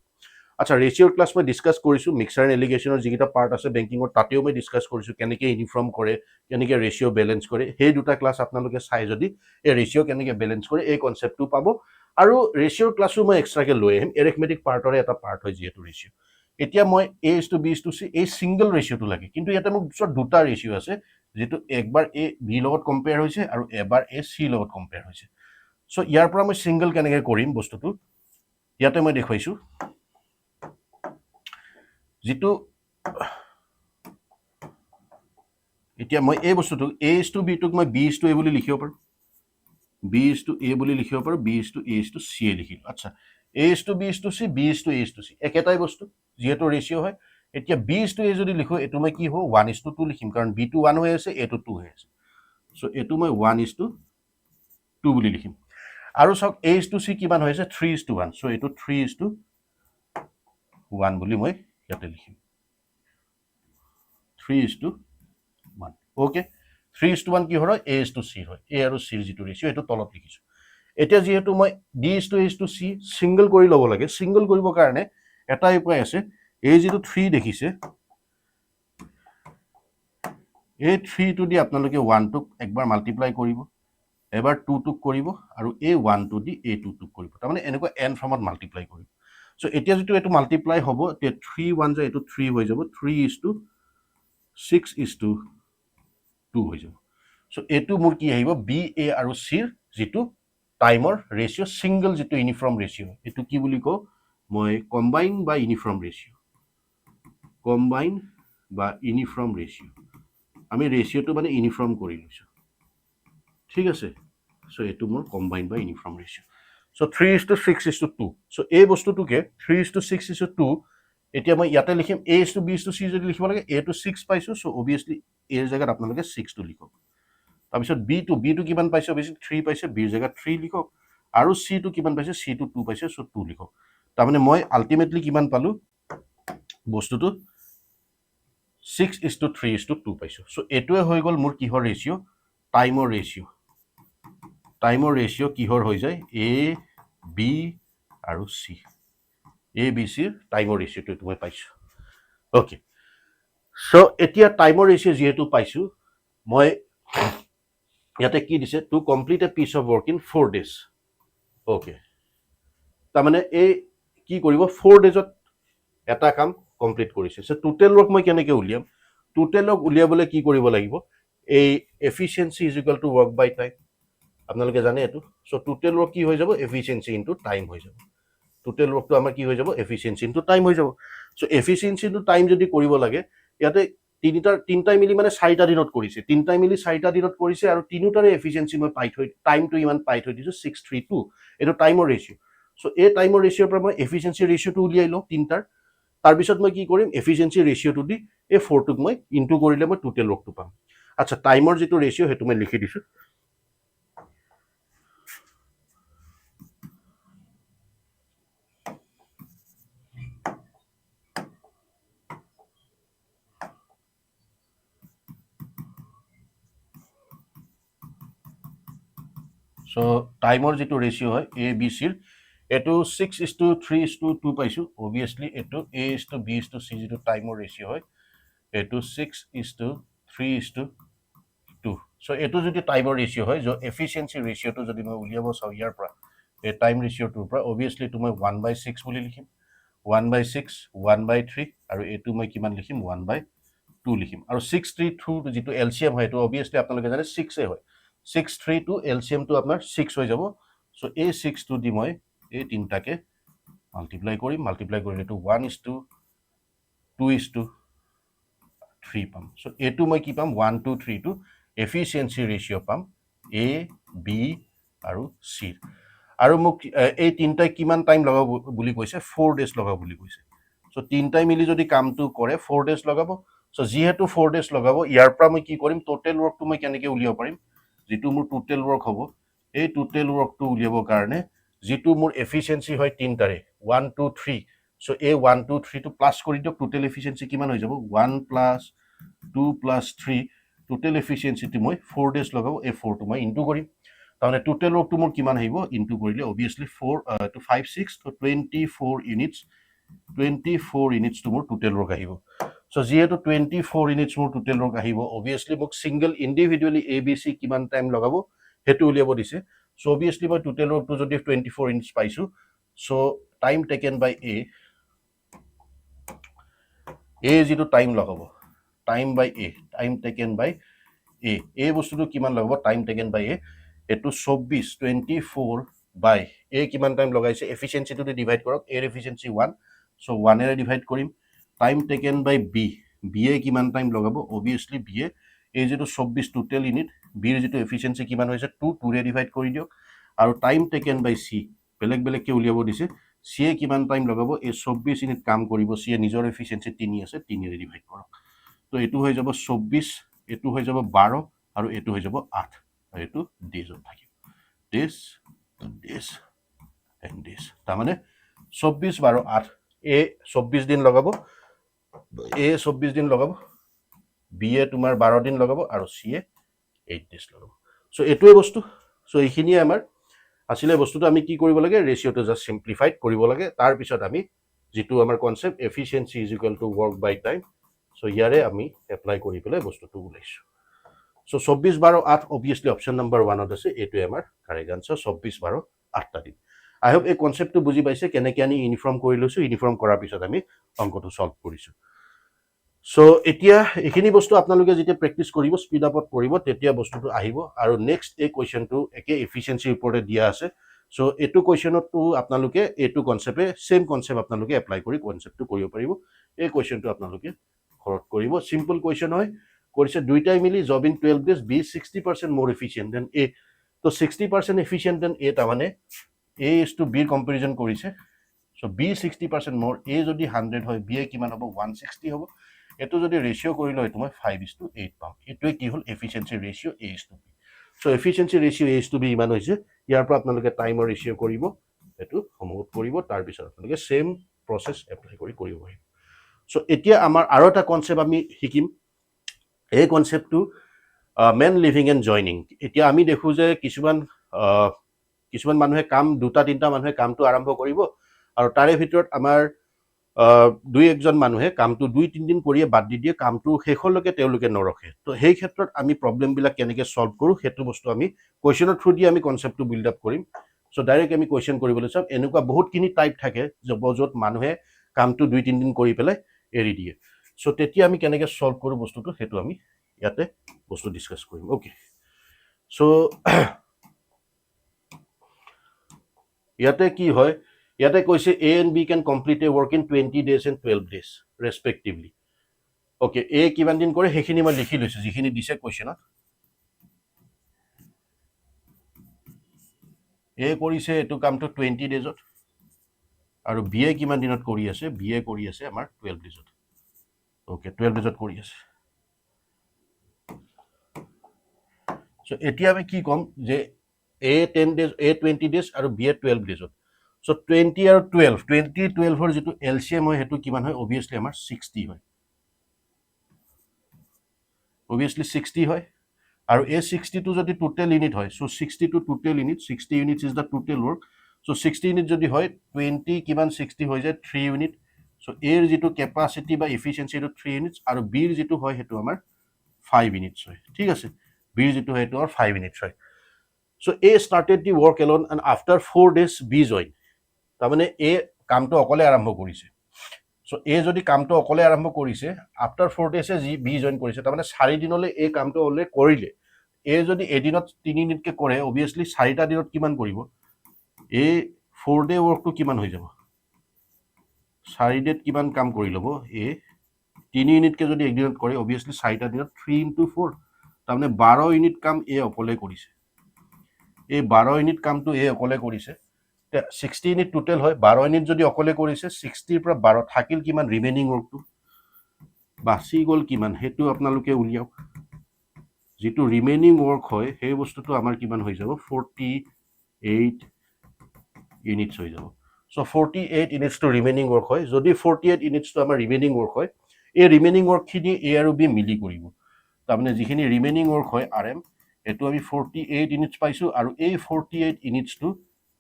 আচ্ছা ৰেশিওৰ ক্লাছ মই ডিসকাস কৰিছো মিক্সাৰ এণ্ড এলিগেশ্যনৰ যিকেইটা পাৰ্ট আছে বেংকিঙৰ তাতেও মই ডিসকাস কৰিছো কেনেকৈ ইউনিফৰ্ম কৰে কেনেকৈ ৰেশিও বেলেন্স কৰে সেই দুটা ক্লাছ আপোনালোকে চাই যদি এই ৰেশিও কেনেকৈ বেলেন্স কৰে এই কনসেপ্টটো পাব আৰু ৰেশিওৰ ক্লাছো মই এক্সট্ৰাকে লৈ আহিম এৰিথমেটিক পাৰ্টৰে এটা পাৰ্ট হয় যেটো ৰেশিও এতিয়া মই A is to B is to C এই সিঙ্গল ৰেশিওটো লাগে কিন্তু ইয়াতে মোক দুটা ৰেশিও আছে যেটো একবাৰ A B লগত কম্পেয়াৰ হৈছে আৰু এবাৰ A C লগত কম্পেয়াৰ হৈছে সো ইয়াৰ পৰা মই সিঙ্গল কেনেকৈ কৰিম বস্তুটো ইয়াতে মই দেখুৱাইছো যেটো এতিয়া মই এই বস্তুটো A is to B টোক মই B is to A বুলি লিখিব পাৰো B is to A বুলি লিখিব পাৰো B is to A is to C লিখিলো আচ্ছা A is to B is to C B is to A is to C একেটাই বস্তু যেহেতু ৰেশিও হয় এতিয়া B is to A যদি লিখো এটো মই কি হ'ব 1 is to 2 লিখিম কাৰণ B টো 1 হৈ আছে A টো 2 হৈ আছে সো এটো মই 1 is to 2 বুলি লিখিম আৰু সক A is to C কিমান হৈ আছে 3 is to 1 সো এটো 3 is to 1 বুলি মই ইয়াতে লিখিম 3 is to 1 okay 3 is to 1 কি হয় A is to C হয় A আৰু C যেটো ৰেশিও এটো তলত লিখিছো এতিয়া যেহেতু মই D is to A is to C single কৰি লব লাগে সিঙ্গল কৰিবৰ কাৰণে এটা উপায় আছে A যেটো 3 দেখিছে এই 3 টো দি আপোনালোকে 1 টোক একবাৰ মাল্টিপ্লাই কৰিব এবাৰ 2 টোক কৰিব আৰু এই 1 টো দি এই 2 টোক কৰিব তাৰমানে এনেকুৱা n ফৰ্মত মাল্টিপ্লাই কৰিব সো এতিয়া যেটো এটো মাল্টিপ্লাই হ'ব তে 3 1 যে এটো 3 হৈ যাব 3 is to 6 is to 2 হৈ যাব সো এটো মোৰ কি আহিব B A আৰু C ৰ যেটো টাইমৰ ৰেশিও সিঙ্গল যেটো ইউনিফৰ্ম ৰেশিও এটো কি বুলি কও মই কম্বাইন বা ইউনিফৰ্ম ৰেশিও কম্বাইন বা ইউনিফৰ্ম ৰেশিও আমি ৰেশিওটো মানে ইউনিফৰ্ম কৰি লৈছো ঠিক আছে সো এটো মোৰ কম্বাইন বা uniform ratio so 3 is to 6 is to 2 so এই বস্তুটোকে 3 is to 6 is to 2 এতিয়া মই ইয়াতে লিখিম A is to B is to C যদি লিখিব লাগে A to 6 পাইছো সো obviously A ৰ জায়গাত আপোনালোকে 6 টো লিখক তাৰপিছত B টো কিমান পাইছে obviously 3 পাইছে B ৰ জায়গাত 3 লিখক আৰু C টো কিমান পাইছে C টো 2 পাইছে সো 2 লিখক তাৰমানে মই আলটিমেটলি কিমান পালো বস্তুটো 6 is to 3 is to 2 পাইছো সো এটোৱে হৈ গল মোৰ কিহৰ ৰেশিও টাইমৰ ৰেশিও কিহৰ হৈ যায় A B আৰু C A B C ৰ টাইমৰ ৰেশিওটো মই পাইছো ওকে সো এতিয়া টাইমৰ ৰেশিও যেহেতু পাইছো মই ইয়াতে কি দিছে to complete a piece of work in 4 days okay তাৰমানে এই কি কৰিব 4 ডেজত এটা কাম কমপ্লিট কৰিছে সো টোটাল ওয়াৰ্ক মই কেনেকৈ উলিয়াম টোটাল ওয়াৰ্ক উলিয়াবলৈ কি কৰিব লাগিব এই efficiency is equal to work by time আপোনালোকে জানে এটো সো টোটাল ওয়ার্ক কি হৈ যাব এফিশিয়েন্সি ইনটু টাইম হৈ যাব টোটাল ওয়ার্কটো আমাৰ কি হৈ যাব এফিশিয়েন্সি ইনটু টাইম হৈ যাব সো এফিশিয়েন্সি ইনটু টাইম যদি কৰিব লাগে ইয়াতে তিনটা মিলি মানে 4টা দিনত কৰিছে তিনটা মিলি 4টা দিনত কৰিছে আৰু তিনিটাৰে এফিশিয়েন্সি মই পাই থৈ টাইমটো ইমান পাই থৈ দিছো 632 এটো টাইমৰ ৰেশিও সো এই টাইমৰ ৰেশিওৰ পৰা মই এফিশিয়েন্সি ৰেশিওটো উলিয়াই লওঁ তিনটাৰ তাৰ পিছত মই কি কৰিম এফিশিয়েন্সি ৰেশিওটো দি এই 4 টোক মই ইনটু কৰিলে মই টোটাল ওয়াৰ্কটো পাম আচ্ছা টাইমৰ যিটো ৰেচিঅ' সেইটো মই লিখি দিছোঁ সো টাইমৰ যিটো ৰেচিঅ' হয় এ বি চিৰ এইটো 6:3:2 পাইছোঁ অবভিয়াছলি এইটো A:B:C যিটো টাইমৰ ৰেচিঅ' হয় এইটো 6:3:2 সো এইটো যদি টাইমৰ ৰেচিঅ' হয় য' এফিচিয়েঞ্চি ৰেচিঅ'টো যদি মই উলিয়াব চাওঁ ইয়াৰ পৰা এই টাইম ৰেচিঅ'টোৰ পৰা অবভিয়াছলি এইটো মই 1/6 বুলি লিখিম 1/6 1/3 আৰু এইটো মই কিমান লিখিম 1/2 লিখিম আৰু 6:3:2 যিটো এলচিএম হয় এইটো অবভিয়াছলি আপোনালোকে জানে 6 হয় 6:3:2 এলচিএমটো আপোনাৰ 6 হৈ যাব সো এই 6টো দি মই এই তিনটাকে মাল্টিপ্লাই কৰিলে এইটো 1:2:3 পাম সো এইটো মই কি পাম 1 2 3 টো এফিচিয়েঞ্চি ৰেচিঅ' পাম এ বি আৰু চি আৰু মোক এই তিনটাই কিমান টাইম লগাব বুলি কৈছে 4 ডেজ লগাব বুলি কৈছে সো তিনটাই মিলি যদি কামটো কৰে 4 ডেজ লগাব সো যিহেতু 4 ডেজ লগাব ইয়াৰ পৰা মই কি কৰিম টোটেল ৱৰ্কটো মই কেনেকৈ উলিয়াব পাৰিম যিটো মোৰ টোটেল ৱৰ্ক হ'ব এই টোটেল ৱৰ্কটো উলিয়াবৰ কাৰণে যিটো মোৰ এফিচিয়েঞ্চি হয় তিনটাৰে 1 2 3 সো এই 1 2 3 টো প্লাছ কৰি দিয়ক টোটেল এফিচিয়েঞ্চি কিমান হৈ যাব 1 + 2 + 3 টোটেল এফিচিয়েঞ্চিটো মই 4 ডেজ লগাব এই 4 টো মই ইনটু কৰিম তাৰমানে টোটেল ৱৰ্কটো মোৰ কিমান আহিব ইনটু কৰিলে অবভিয়াছলি 4 to 5 6 তো 24 ইউনিটছ তো মোৰ টোটেল ৱৰ্ক আহিব সো যিহেতু 24 ইউনিটছ মোৰ টোটেল ৱৰ্ক আহিব অবভিয়াছলি মোক সিঙ্গেল ইন্ডিভিজুৱেলি এ বি চি কিমান টাইম লগাব হেতু উলিয়াব দিছে সো অবভিয়াছলি মই টোটেল ৱৰ্কটো যদি 24 ইউনিটছ পাইছো সো টাইম টেকেন বাই এ যিটো টাইম লগাব টাইম বাই টাইম টেকেন বাই এই বস্তুটো কিমান লগাব টাইম টেকেন বাই এইটো 24 বাই কিমান টাইম লগাইছে এফিচিয়েঞ্চিটো ডিভাইড কৰক এৰ এফিচিয়েঞ্চি 1 সো 1 এৰে ডিভাইড কৰিম time taken by B A কিমান টাইম লগাব অবভিয়াছলি বি এই যিটো 24 টোটেল ইউনিট বিৰ যিটো এফিচিয়েঞ্চি কিমান হৈছে 2 ৰে ডিভাইড কৰি দিয়ক আৰু টাইম টেকেন বাই চি বেলেগকে উলিয়াব দিছে চি এ কিমান টাইম লগাব এই 24 ইউনিট কাম কৰিব চি এ নিজৰ এফিচিয়েঞ্চি 3 আছে 3 ৰে ডিভাইড কৰক তো এইটো হৈ যাব 24 এইটো হৈ যাব 12 আৰু এইটো হৈ যাব 8 আৰু এইটো ডেজত থাকিব ডেজ এণ্ড ডেজ তাৰমানে 24 12 8 এ 24 দিন লগাব এ 24 দিন লগাব বি এ তোমাৰ 12 দিন লগাব আৰু চি এ 8 ডেজ লগাব সো এইটোৱে বস্তু সো এইখিনিয়ে আমাৰ আসলে বস্তুটো আমি কি কৰিব লাগে ৰেচিঅ'টো জাস্ট সিম্পলিফাইড কৰিব লাগে তাৰ পিছত আমি যেটো আমাৰ concept efficiency is equal to work by time so ইয়াৰে আমি এপ্লাই কৰি পেলাই বস্তুটো উলাইছো সো 24 12 8 অবভিয়াছলি অপশন নাম্বাৰ 1 ত আছে এইটোৱে আমাৰ কাৰেক্ট আনসাৰ 24 12 8টা দিন আই হোপ এই কনসেপ্টটো বুজি পাইছে কেনেকৈ আমি ইউনিফৰ্ম কৰি লৈছো ইউনিফৰ্ম কৰাৰ পিছত আমি অংকটো সলভ কৰিছো সো এতিয়া এইখিনি বস্তু আপোনালোকে যেতিয়া প্ৰেক্টিছ কৰিব স্পীড আপত কৰিব তেতিয়া বস্তুটো আহিব আৰু নেক্সট এই কোৱেশ্চনটো একে এফিচিয়েঞ্চিৰ ওপৰতে দিয়া আছে সো এইটো কোৱেশ্চনটো আপোনালোকে এইটো কনসেপ্টে সেম কনসেপ্ট আপোনালোকে এপ্লাই কৰি কনসেপ্টটো কৰিব পাৰিব এই কোৱেশ্চনটো আপোনালোকে ঘৰত কৰিব সিম্পল কোৱেশ্চন হয় কৰিছে দুইটাই মিলি job in 12 days B 60% more efficient than A তো 60% efficient than A তাৰমানে A is to B comparison কৰিছে সো B 60% more A যদি 100 হয় B কিমান হ'ব 160 হ'ব এটো যদি ৰেশিও কৰি লয় তুমি 5:8 পাম এটোৱে কি হল efficiency ratio A is to B so efficiency ratio A is to B ইমান হৈছে ইয়াৰ পৰা আপোনালোকে টাইমৰ ৰেশিও কৰিব এটো সমুত কৰিব তাৰ পিছত আপোনালোকে সেম প্ৰসেস এপ্লাই কৰিব পাৰিব সো এতিয়া আমাৰ আৰু এটা কনসেপ্ট আমি শিকিম এই কনসেপ্টটো মেন লিভিং এণ্ড জয়নিং এতিয়া আমি দেখো যে কিছুমান মানুহে কাম দুটা তিনটা মানুহে কামটো আৰম্ভ কৰিব আৰু তাৰে ভিতৰত আমাৰ দুই একজন মানুহে কামটো 2-3 দিন কৰিয়ে বাদ দি দিয়ে কামটো শেষলৈকে তেওঁলোকে নৰখে তো সেই ক্ষেত্ৰত আমি প্ৰবলেম বিলাক কেনেকৈ সলভ কৰো হেতু বস্তু আমি কোৱেশ্চনৰ থ্ৰু দি আমি কনসেপ্টটো বিল্ড আপ কৰিম সো ডাইৰেক্ট আমি কোৱেশ্চন কৰিবলৈ চাম এনেকুৱা বহুতখিনি টাইপ থাকে য'ত মানুহে কামটো 2-3 দিন কৰি পেলাই এৰি দিয়ে সো তেতিয়া আমি কেনেকৈ সলভ কৰো বস্তুটো হেতু আমি ইয়াতে বস্তু ডিসকাস কৰিম ওকে সো ইয়াতে কি হয় ইয়াতে কৈছে A and B can complete a work in 20 days and 12 days respectively okay A কিমান দিন কৰে হেখিনি মই লিখি লৈছো যিখিনি দিছে কোৱেশ্চনত A কৰিছে এটো কামটো 20 ডেজত আৰু B কিমান দিনত কৰি আছে B কৰি আছে আমাৰ 12 ডেজত ওকে 12 ডেজত কৰি আছে সো এতিয়া আমি কি ক'ম যে এ 10 ডেজ, এ 20 ডেজ আৰু বি এ 12 ডেজত। সো 20 আৰু 12, 20 12ৰ যিটো এলচিএম হয় সেইটো কিমান হয়? অবভিয়াছলি আমাৰ 60 হয়, অবভিয়াছলি 60 হয়। আৰু এই 60টো যদি টোটেল ইউনিট হয়, চ' 60টো total unit, 60 units is the total work. So' 60 unit যদি হয় 20 কিমান 60 হৈ যায় 3 ইউনিট। চ' এৰ যিটো কেপাচিটি বা এফিচিয়েঞ্চি সেইটো 3 ইউনিটছ, আৰু বিৰ যিটো হয় সেইটো আমাৰ 5 ইউনিটছ হয়। ঠিক আছে, বিৰ যিটো হয় সেইটো আমাৰ 5 ইউনিটছ হয়। So' A started the work alone and after 4 days B join. তাৰমানে এ কামটো অকলে আৰম্ভ কৰিছে। চ' এ যদি কামটো অকলে আৰম্ভ কৰিছে, আফটাৰ 4 ডেজে যি বি জইন কৰিছে, তাৰমানে 4 দিনলৈ এই কামটো অলৰেডি কৰিলে। এ যদি এদিনত 3 ইউনিটকে কৰে, অবভিয়াছলি 4টা দিনত কিমান কৰিব? এই 4 ডে ৱৰ্কটো কিমান হৈ যাব? 4 ডেত কিমান কাম কৰি ল'ব? এ 3 ইউনিটকে যদি একদিনত কৰে, অবভিয়াছলি 4টা দিনত 3 into 4, তাৰমানে 12 ইউনিট কাম এ অকলে কৰিছে। এই 12 ইউনিট কামটো এ অকলে কৰিছে। 60 ইউনিট টোটেল হয়, 12 ইউনিট যদি অকলে কৰিছে, 60ৰ পৰা 12 থাকিল কিমান? ৰিমেইনিং ৱৰ্কটো বাচি গ'ল কিমান? সেইটো আপোনালোকে উলিয়াওক। যিটো ৰিমেইনিং ৱৰ্ক হয় সেই বস্তুটো আমাৰ কিমান হৈ যাব? 48 ইউনিটছ হৈ যাব। চ' 48 ইউনিটছটো ৰিমেইনিং ৱৰ্ক হয়। যদি 48 ইউনিটছটো আমাৰ ৰিমেইনিং ৱৰ্ক হয়, এই ৰিমেইনিং ৱৰ্কখিনি এ আৰু বি মিলি কৰিব। তাৰমানে যিখিনি ৰিমেইনিং ৱৰ্ক হয় আৰ এম, এইটো আমি 48 ইউনিটছ পাইছোঁ, আৰু এই 48 ইউনিটছটো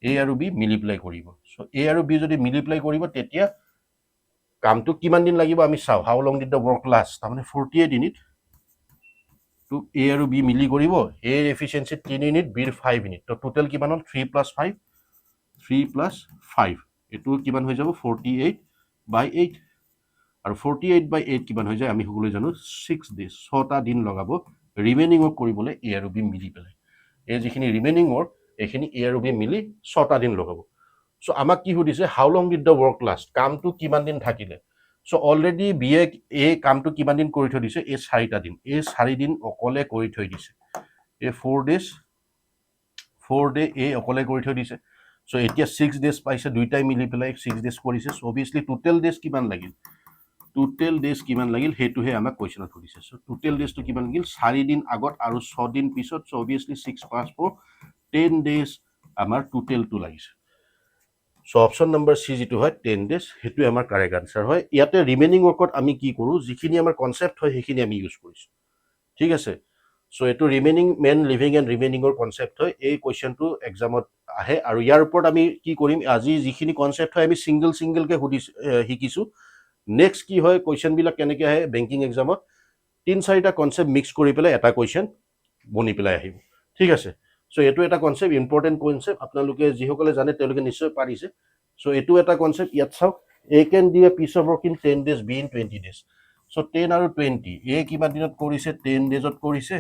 এ আৰু বি মিলিপ্লাই কৰিব। চ' এ আৰু বি যদি মিলিপ্লাই কৰিব, তেতিয়া কামটো কিমান দিন লাগিব আমি চাওঁ। হাউ লং ডিড দ্য ৱৰ্ক লাষ্ট, তাৰমানে 48 ইউনিট তো এ আৰু বি মিলি কৰিব। এৰ এফিচিয়েঞ্চি 3 ইউনিট, বিৰ 5 ইউনিট, তো টোটেল কিমান হ'ল? 3 + 5, 3 + 5, এইটো কিমান হৈ যাব? 48/8। আৰু 48/8 কিমান হৈ যায়? আমি সকলোৱে জানো 6 ডেজ, 6টা দিন লগাব ৰিমেইনিং ৱৰ্ক কৰিবলৈ এ আৰু বি মিলি পেলাই। এই যিখিনি ৰিমেইনিং ৱৰ্ক, এইখিনি এ আৰু বি মিলি 6টা দিন লগাব। চ' আমাক কি সুধিছে? হাউ লং ডিড দ্য ৱৰ্ক লাষ্ট, কামটো কিমান দিন থাকিলে। চ' অলৰেডি বি এ এই কামটো কিমান দিন কৰি থৈ দিছে? এই 4টা দিন, এই 4 দিন অকলে কৰি থৈ দিছে। এই 4 ডেজ, 4 ডে এই অকলে কৰি থৈ দিছে। চ' এতিয়া 6 ডেজ পাইছে, দুইটাই মিলি পেলাই 6 ডেজ কৰিছে। চ' অবভিয়াছলি টোটেল ডেজ কিমান লাগিল? টোটেল ডেজ কিমান লাগিল সেইটোহে আমাক কুৱেশ্যনত সুধিছে। চ' টোটেল ডেজটো কিমান লাগিল? 4 দিন আগত আৰু 6 দিন পিছত। চ' অবভিয়াছলি 6 + 4, 10 ডেজ আমাৰ টোটেলটো লাগিছে। চ' অপশ্যন নম্বৰ চি যিটো হয় 10 ডেজ, সেইটোৱে আমাৰ কাৰেক্ট আনচাৰ হয়। ইয়াতে ৰিমেইনিং ৱৰ্কত আমি কি কৰোঁ? যিখিনি আমাৰ কনচেপ্ট হয় সেইখিনি আমি ইউজ কৰিছোঁ। ঠিক আছে, চ' এইটো ৰিমেইনিং মেন লিভিং এণ্ড ৰিমেইনিঙৰ কনচেপ্ট হয়। এই কুৱেশ্যনটো এক্সামত আহে, আৰু ইয়াৰ ওপৰত আমি কি কৰিম? আজি যিখিনি কনচেপ্ট হয় আমি ছিংগলকৈ শিকিছোঁ। নেক্সট কি হয়, কুৱেশ্যনবিলাক কেনেকৈ আহে বেংকিং এক্সামত? 3-4টা কনচেপ্ট মিক্স কৰি পেলাই এটা কুৱেশ্যন বনি পেলাই আহিব। ঠিক আছে, চ' এইটো এটা কনচেপ্ট, ইম্পৰ্টেণ্ট কনচেপ্ট। আপোনালোকে যিসকলে জানে তেওঁলোকে নিশ্চয় পাৰিছে। চ' এইটো এটা কনচেপ্ট। ইয়াত চাওক, A can do a piece of work in 10 days, B in 20 days. So' 10 আৰু 20, এ কিমান দিনত কৰিছে? 10 ডেজত কৰিছে,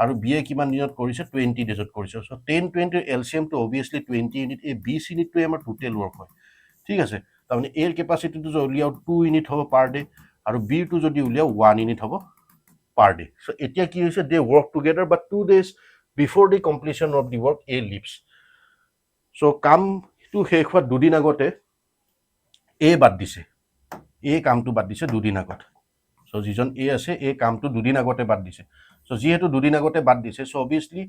আৰু বি এ কিমান দিনত কৰিছে? 20 ডেজত কৰিছে। চ' 10-20ৰ এলচিএমটো অবভিয়াছলি 20 ইউনিট। এই 20 ইউনিটটোৱে আমাৰ টোটেল ৱৰ্ক হয়। ঠিক আছে, তাৰমানে এৰ কেপাচিটিটো যদি উলিয়াও 2 ইউনিট হ'ব পাৰ ডে, আৰু বিৰটো যদি উলিয়াও 1 ইউনিট হ'ব পাৰ ডে। চ' এতিয়া কি হৈছে? They work together, but 2 days before the completion of the work A leaves. So' কামটো শেষ হোৱাৰ 2 দিন আগতে এ বাদ দিছে, এই কামটো বাদ দিছে 2 দিন আগত। চ' যিজন এ আছে, এই কামটো 2 দিন আগতে বাদ দিছে। চ' যিহেতু 2 দিন আগতে বাদ দিছে, চ' অবভিয়াছলি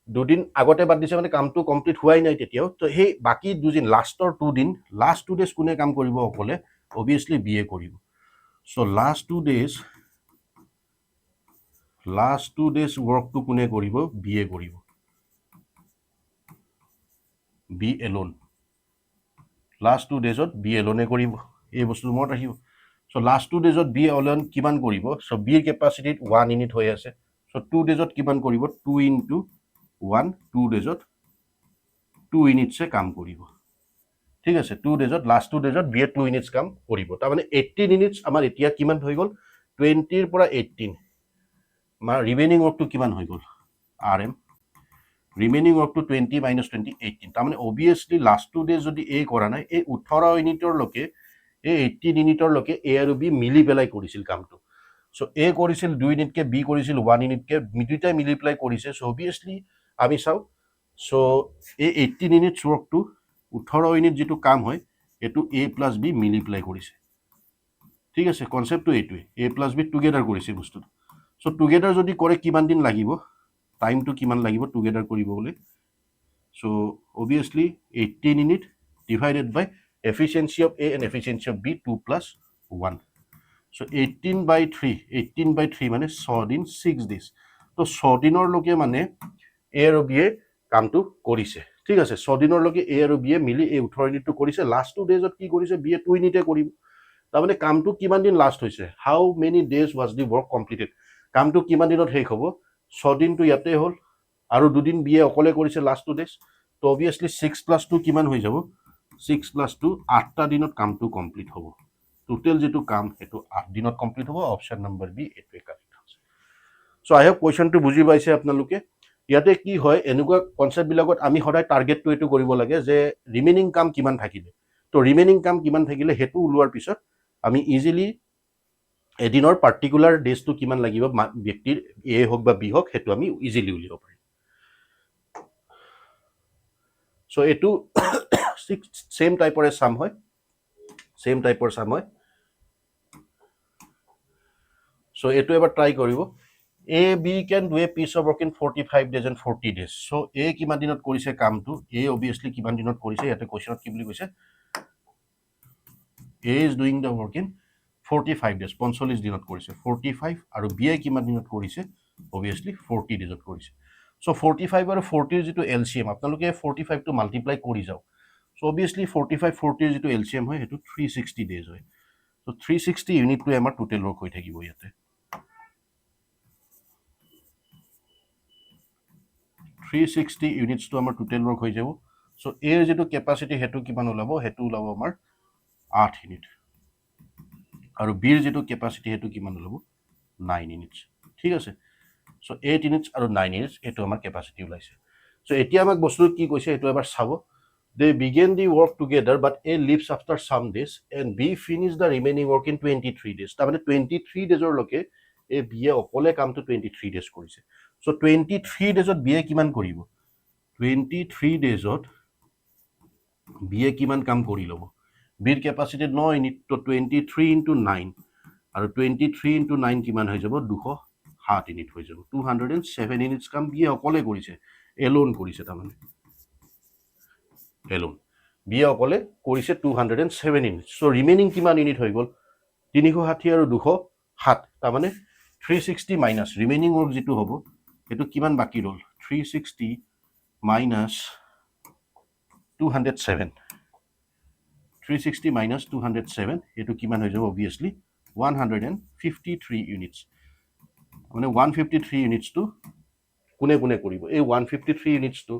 2 দিন আগতে বাদ দিছে মানে কামটো কমপ্লিট হোৱাই নাই তেতিয়াও। তো সেই বাকী 2 দিন, লাষ্টৰ 2 দিন, লাষ্ট 2 ডেজ কোনে কাম কৰিব অকলে? অবভিয়াছলি বি এ কৰিব। চ' লাষ্ট 2 ডেজ ৱৰ্কটো কোনে কৰিব? বি এ কৰিব, বি এলোন। লাষ্ট 2 ডেজত বি এলোনে কৰিব, এই বস্তুটো মনত ৰাখিব। চ' লাষ্ট 2 ডেজত বি এলোন কিমান কৰিব? চ' বিৰ কেপাচিটিত 1 ইউনিট হৈ আছে। চ' 2 ডেজত কিমান কৰিব? 2 into 1, 2 ডেজত 2 ইউনিটছে কাম কৰিব। ঠিক আছে, 2 ডেজত, লাষ্ট 2 ডেজত বি এ 2 ইউনিটছ কাম কৰিব। তাৰমানে 18 ইউনিটছ আমাৰ এতিয়া কিমান হৈ গ'ল? 20ৰ পৰা 18 আমাৰ ৰিমেইনিং ৱৰ্কটো কিমান হৈ গ'ল? আৰ এম ৰিমেইনিং ৱৰ্কটো 20 - 20, 18। তাৰমানে অবভিয়াছলি লাষ্ট 2 ডেজ যদি এ কৰা নাই, এই 18 ইউনিটৰলৈকে, এই 18 ইউনিটৰলৈকে এ আৰু বি মিলি পেলাই কৰিছিল কামটো। চ' এ কৰিছিল 2 ইউনিটকে, বি কৰিছিল 1 ইউনিটকে, দুইটাই মিলি পেলাই কৰিছে। চ' অবভিয়াছলি আমি চাওঁ, চ' এই 18 ইউনিটছ ৱৰ্কটো, 18 ইউনিট যিটো কাম হয়, এইটো এ প্লাছ বি মিলি পেলাই কৰিছে। ঠিক আছে, কনচেপ্টটো এইটোৱে, এ প্লাছ বি টুগেডাৰ কৰিছে বস্তুটো। চ' টুগেডাৰ যদি কৰে কিমান দিন লাগিব? টাইমটো কিমান লাগিব টুগেডাৰ কৰিব বুলি so obviously 18 unit divided by efficiency of A and efficiency of B 2 plus 1 so 18 by 3 মানে 6 দিন 6 days তো 6 দিনৰ লকে মানে A আৰু B এ কামটো কৰিছে ঠিক আছে 6 দিনৰ লকে A আৰু B এ মিলি এই 18 ইউনিটটো কৰিছে লাষ্ট 2 ডেজত কি কৰিছে B এ 2 ইউনিটে কৰিব তাৰমানে কামটো কিমান দিন লাষ্ট হৈছে how many days was the work completed কামটো কিমান দিনত শেষ হ'ব 6 দিনটো ইয়াতে হ'ল আৰু দুদিন B এ অকলে কৰিছে লাষ্ট 2 ডেজ তো অবভিয়াসলি 6 plus 2 কিমান হৈ যাব 6 plus 2 8টা দিনত কামটো কমপ্লিট হ'ব টোটাল যেটো কাম হেতু 8 দিনত কমপ্লিট হ'ব অপশন নম্বৰ বি এটোৱে কাৰেক্ট আছে সো আই হোপ কোৱেশ্চনটো বুজি পাইছে আপোনালোকে ইয়াতে কি হয় এনেকুৱা কনসেপ্ট বিলাকত আমি সদায় টাৰ্গেটটো এটো কৰিব লাগে যে ৰিমেইনিং কাম কিমান থাকিলে তো ৰিমেইনিং কাম কিমান থাকিলে হেতু উলোৱাৰ পিছত আমি ইজিলি এদিনৰ পাৰ্টিকুলাৰ ডেজটো কিমান লাগিব ব্যক্তিৰ এ হক বা বি হক হেতু আমি ইজিলি উলিয়াব পাৰিম সো এটো সেম টাইপৰ সাম হয় সেম টাইপৰ সাম হয় সো এটো এবাৰ ট্ৰাই কৰিব A B can do a piece of work in 45 days and 40 days so A কিমান দিনত কৰিছে কামটো A obviously কিমান দিনত কৰিছে ইয়াতে কোৱেশ্চনত কি বুলি কৈছে A is doing the work in 45 days 45 দিনত কৰিছে 45 আৰু B কিমান দিনত কৰিছে obviously 40 days কৰিছে so 45 আৰু 40 ৰ যেটো LCM আপোনালোকে 45 টো মাল্টিপ্লাই কৰি যাও so obviously 45 40 ৰ যেটো LCM হয় হেতু 360 days হয় so 360 ইউনিট টো আমাৰ টোটাল work হৈ থাকিব ইয়াতে 360 units to আমাৰ total work হৈ যাব so a ৰ যেটো capacity হেতু কিমান ওলাব হেতু ওলাব আমাৰ 8 ইউনিট আৰু b ৰ যেটো capacity হেতু কিমান ওলাব 9 units ঠিক আছে so 8 units আৰু 9 units এটো আমাৰ capacity ওলাইছে so এতিয়া আমাক বস্তু কি কৈছে এটো এবাৰ চাব they began the work together but a leaves after some days and b finished the remaining work in 23 days তাৰমানে 23 days ৰ লকে a b এ অকলে কামটো 23 days কৰিছে so 23 days ত b এ কিমান কৰিব 23 days ত b এ কিমান কাম কৰি লব b ৰ ক্যাপাসিটি 9 ইউনিট তো 23 into 9 আৰু 23 into 9 কিমান হৈ যাব 207 ইউনিট হৈ যাব 207 ইউনিটস কাম b এ অকলে কৰিছে এলোন কৰিছে তাৰমানে এলোন b এ অকলে কৰিছে 207 ইউনিট সো ৰিমেইনিং কিমান ইউনিট হৈ গল 360 আৰু 207 তাৰমানে 360 মাইনাস ৰিমেইনিং ওয়াৰ্ক যেটো হ'ব এটো কিমান বাকি ৰল 360 minus 207 360 minus 207 এটো কিমান হৈ যাব obviously 153 units মানে 153 units to কোনে কোনে কৰিব এই 153 units to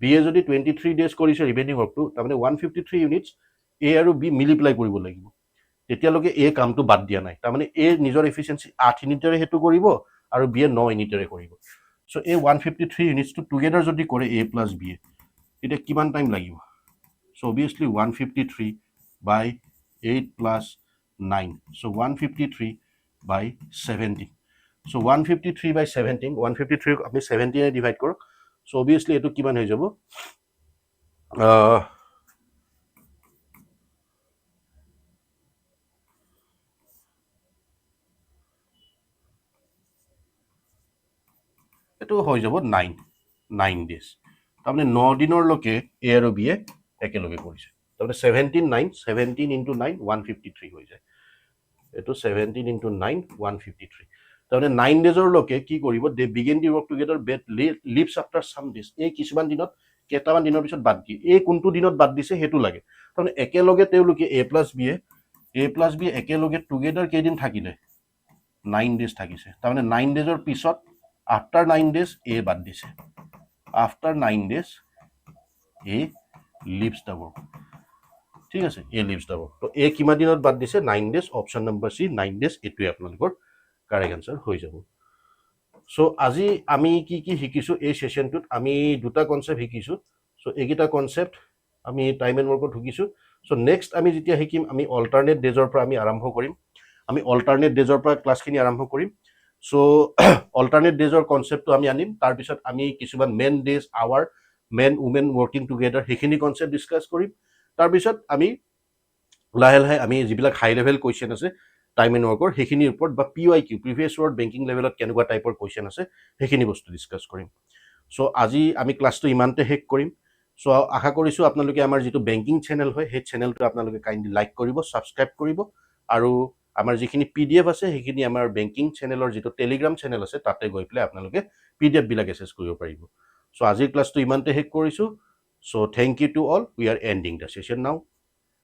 b এ যদি 23 days কৰিছে ৰিমেইনিং ওয়াৰ্ক তো তাৰমানে 153 units a আৰু b মাল্টিপ্লাই কৰিব লাগিব তেতিয়ালৈকে a কামটো বাদ দিয়া নাই তাৰমানে a নিজৰ এফিচিয়েন্সি 8 ইউনিটৰে হেতু কৰিব আৰু b এ 9 ইউনিটৰে কৰিব so a 153 units to together যদি কৰে a plus b এটা কিমান টাইম লাগিব so obviously 153 by 8 plus 9 so 153 by 17 so 153 by 17 153 আপনি 17 এ ডিভাইড কৰক so obviously এটো কিমান হৈ যাব এটো হৈ যাব 9 days তাৰমানে 9 দিনৰ লকে a আৰু b এ একেলগে কৰিছে তাৰমানে 17 9 17 into 9 153 হৈ যায় এটো 17 into 9 153 তাৰমানে 9 ডেজৰ লকে কি কৰিব they begin the work together but leaves after some days এই কিছুমান দিনত কেটামান দিনৰ পিছত বাদ দিয়ে এই কোনটো দিনত বাদ দিছে হেতু লাগে তাৰমানে একেলগে তেওঁলোকে a plus b একেলগে টুগেদাৰ কেদিন থাকিলে 9 ডেজ থাকিছে তাৰমানে 9 ডেজৰ পিছত after 9 days a বাদ দিছে after 9 days a leaves the work ঠিক আছে a leaves the work তো a কিমান দিনত বাদ দিছে 9 days অপশন নম্বৰ সি 9 days এটোই আপোনালোকৰ কারেক্ট আনসার হৈ যাব সো আজি আমি কি কি শিকিছো এই সেশনটোত আমি দুটা কনসেপ্ট শিকিছো সো এইগিটা কনসেপ্ট আমি টাইম এন্ড ওয়ার্কত শিকিছো সো নেক্সট আমি যেতিয়া শিকিম আমি অল্টারনেট ডেজৰ পৰা আমি আৰম্ভ কৰিম আমি অল্টাৰনেট ডেজৰ পৰা ক্লাসখিনি আৰম্ভ কৰিম সো অল্টাৰনেট ডেজৰ কনসেপ্টটো আমি আনিম তাৰ পিছত আমি কিছুমান men days our men women working together হেখিনি কনসেপ্ট ডিসকাস কৰিম তাৰ পিছত আমি লাহে লাহে আমি যিবিলাক হাই লেভেল কোৱেশ্চন আছে টাইম এণ্ড ৱৰ্কৰ সেইখিনিৰ ওপৰত বা PYQ প্ৰিভিয়াছ ৱৰ্ড বেংকিং লেভেলত কেনেকুৱা টাইপৰ কুৱেশ্যন আছে সেইখিনি বস্তু ডিছকাছ কৰিম চ' আজি আমি ক্লাছটো ইমানতে শেষ কৰিম চ' আশা কৰিছোঁ আপোনালোকে আমাৰ যিটো বেংকিং চেনেল হয় সেই চেনেলটো আপোনালোকে কাইণ্ডলি লাইক কৰিব ছাবস্ক্ৰাইব কৰিব আৰু আমাৰ যিখিনি PDF আছে সেইখিনি আমাৰ বেংকিং চেনেলৰ যিটো টেলিগ্ৰাম চেনেল আছে তাতে গৈ পেলাই আপোনালোকে PDF বিলাক এক্সেছ কৰিব পাৰিব চ' আজিৰ ক্লাছটো ইমানতে শেষ কৰিছোঁ so' thank you to all we are ending the session নাও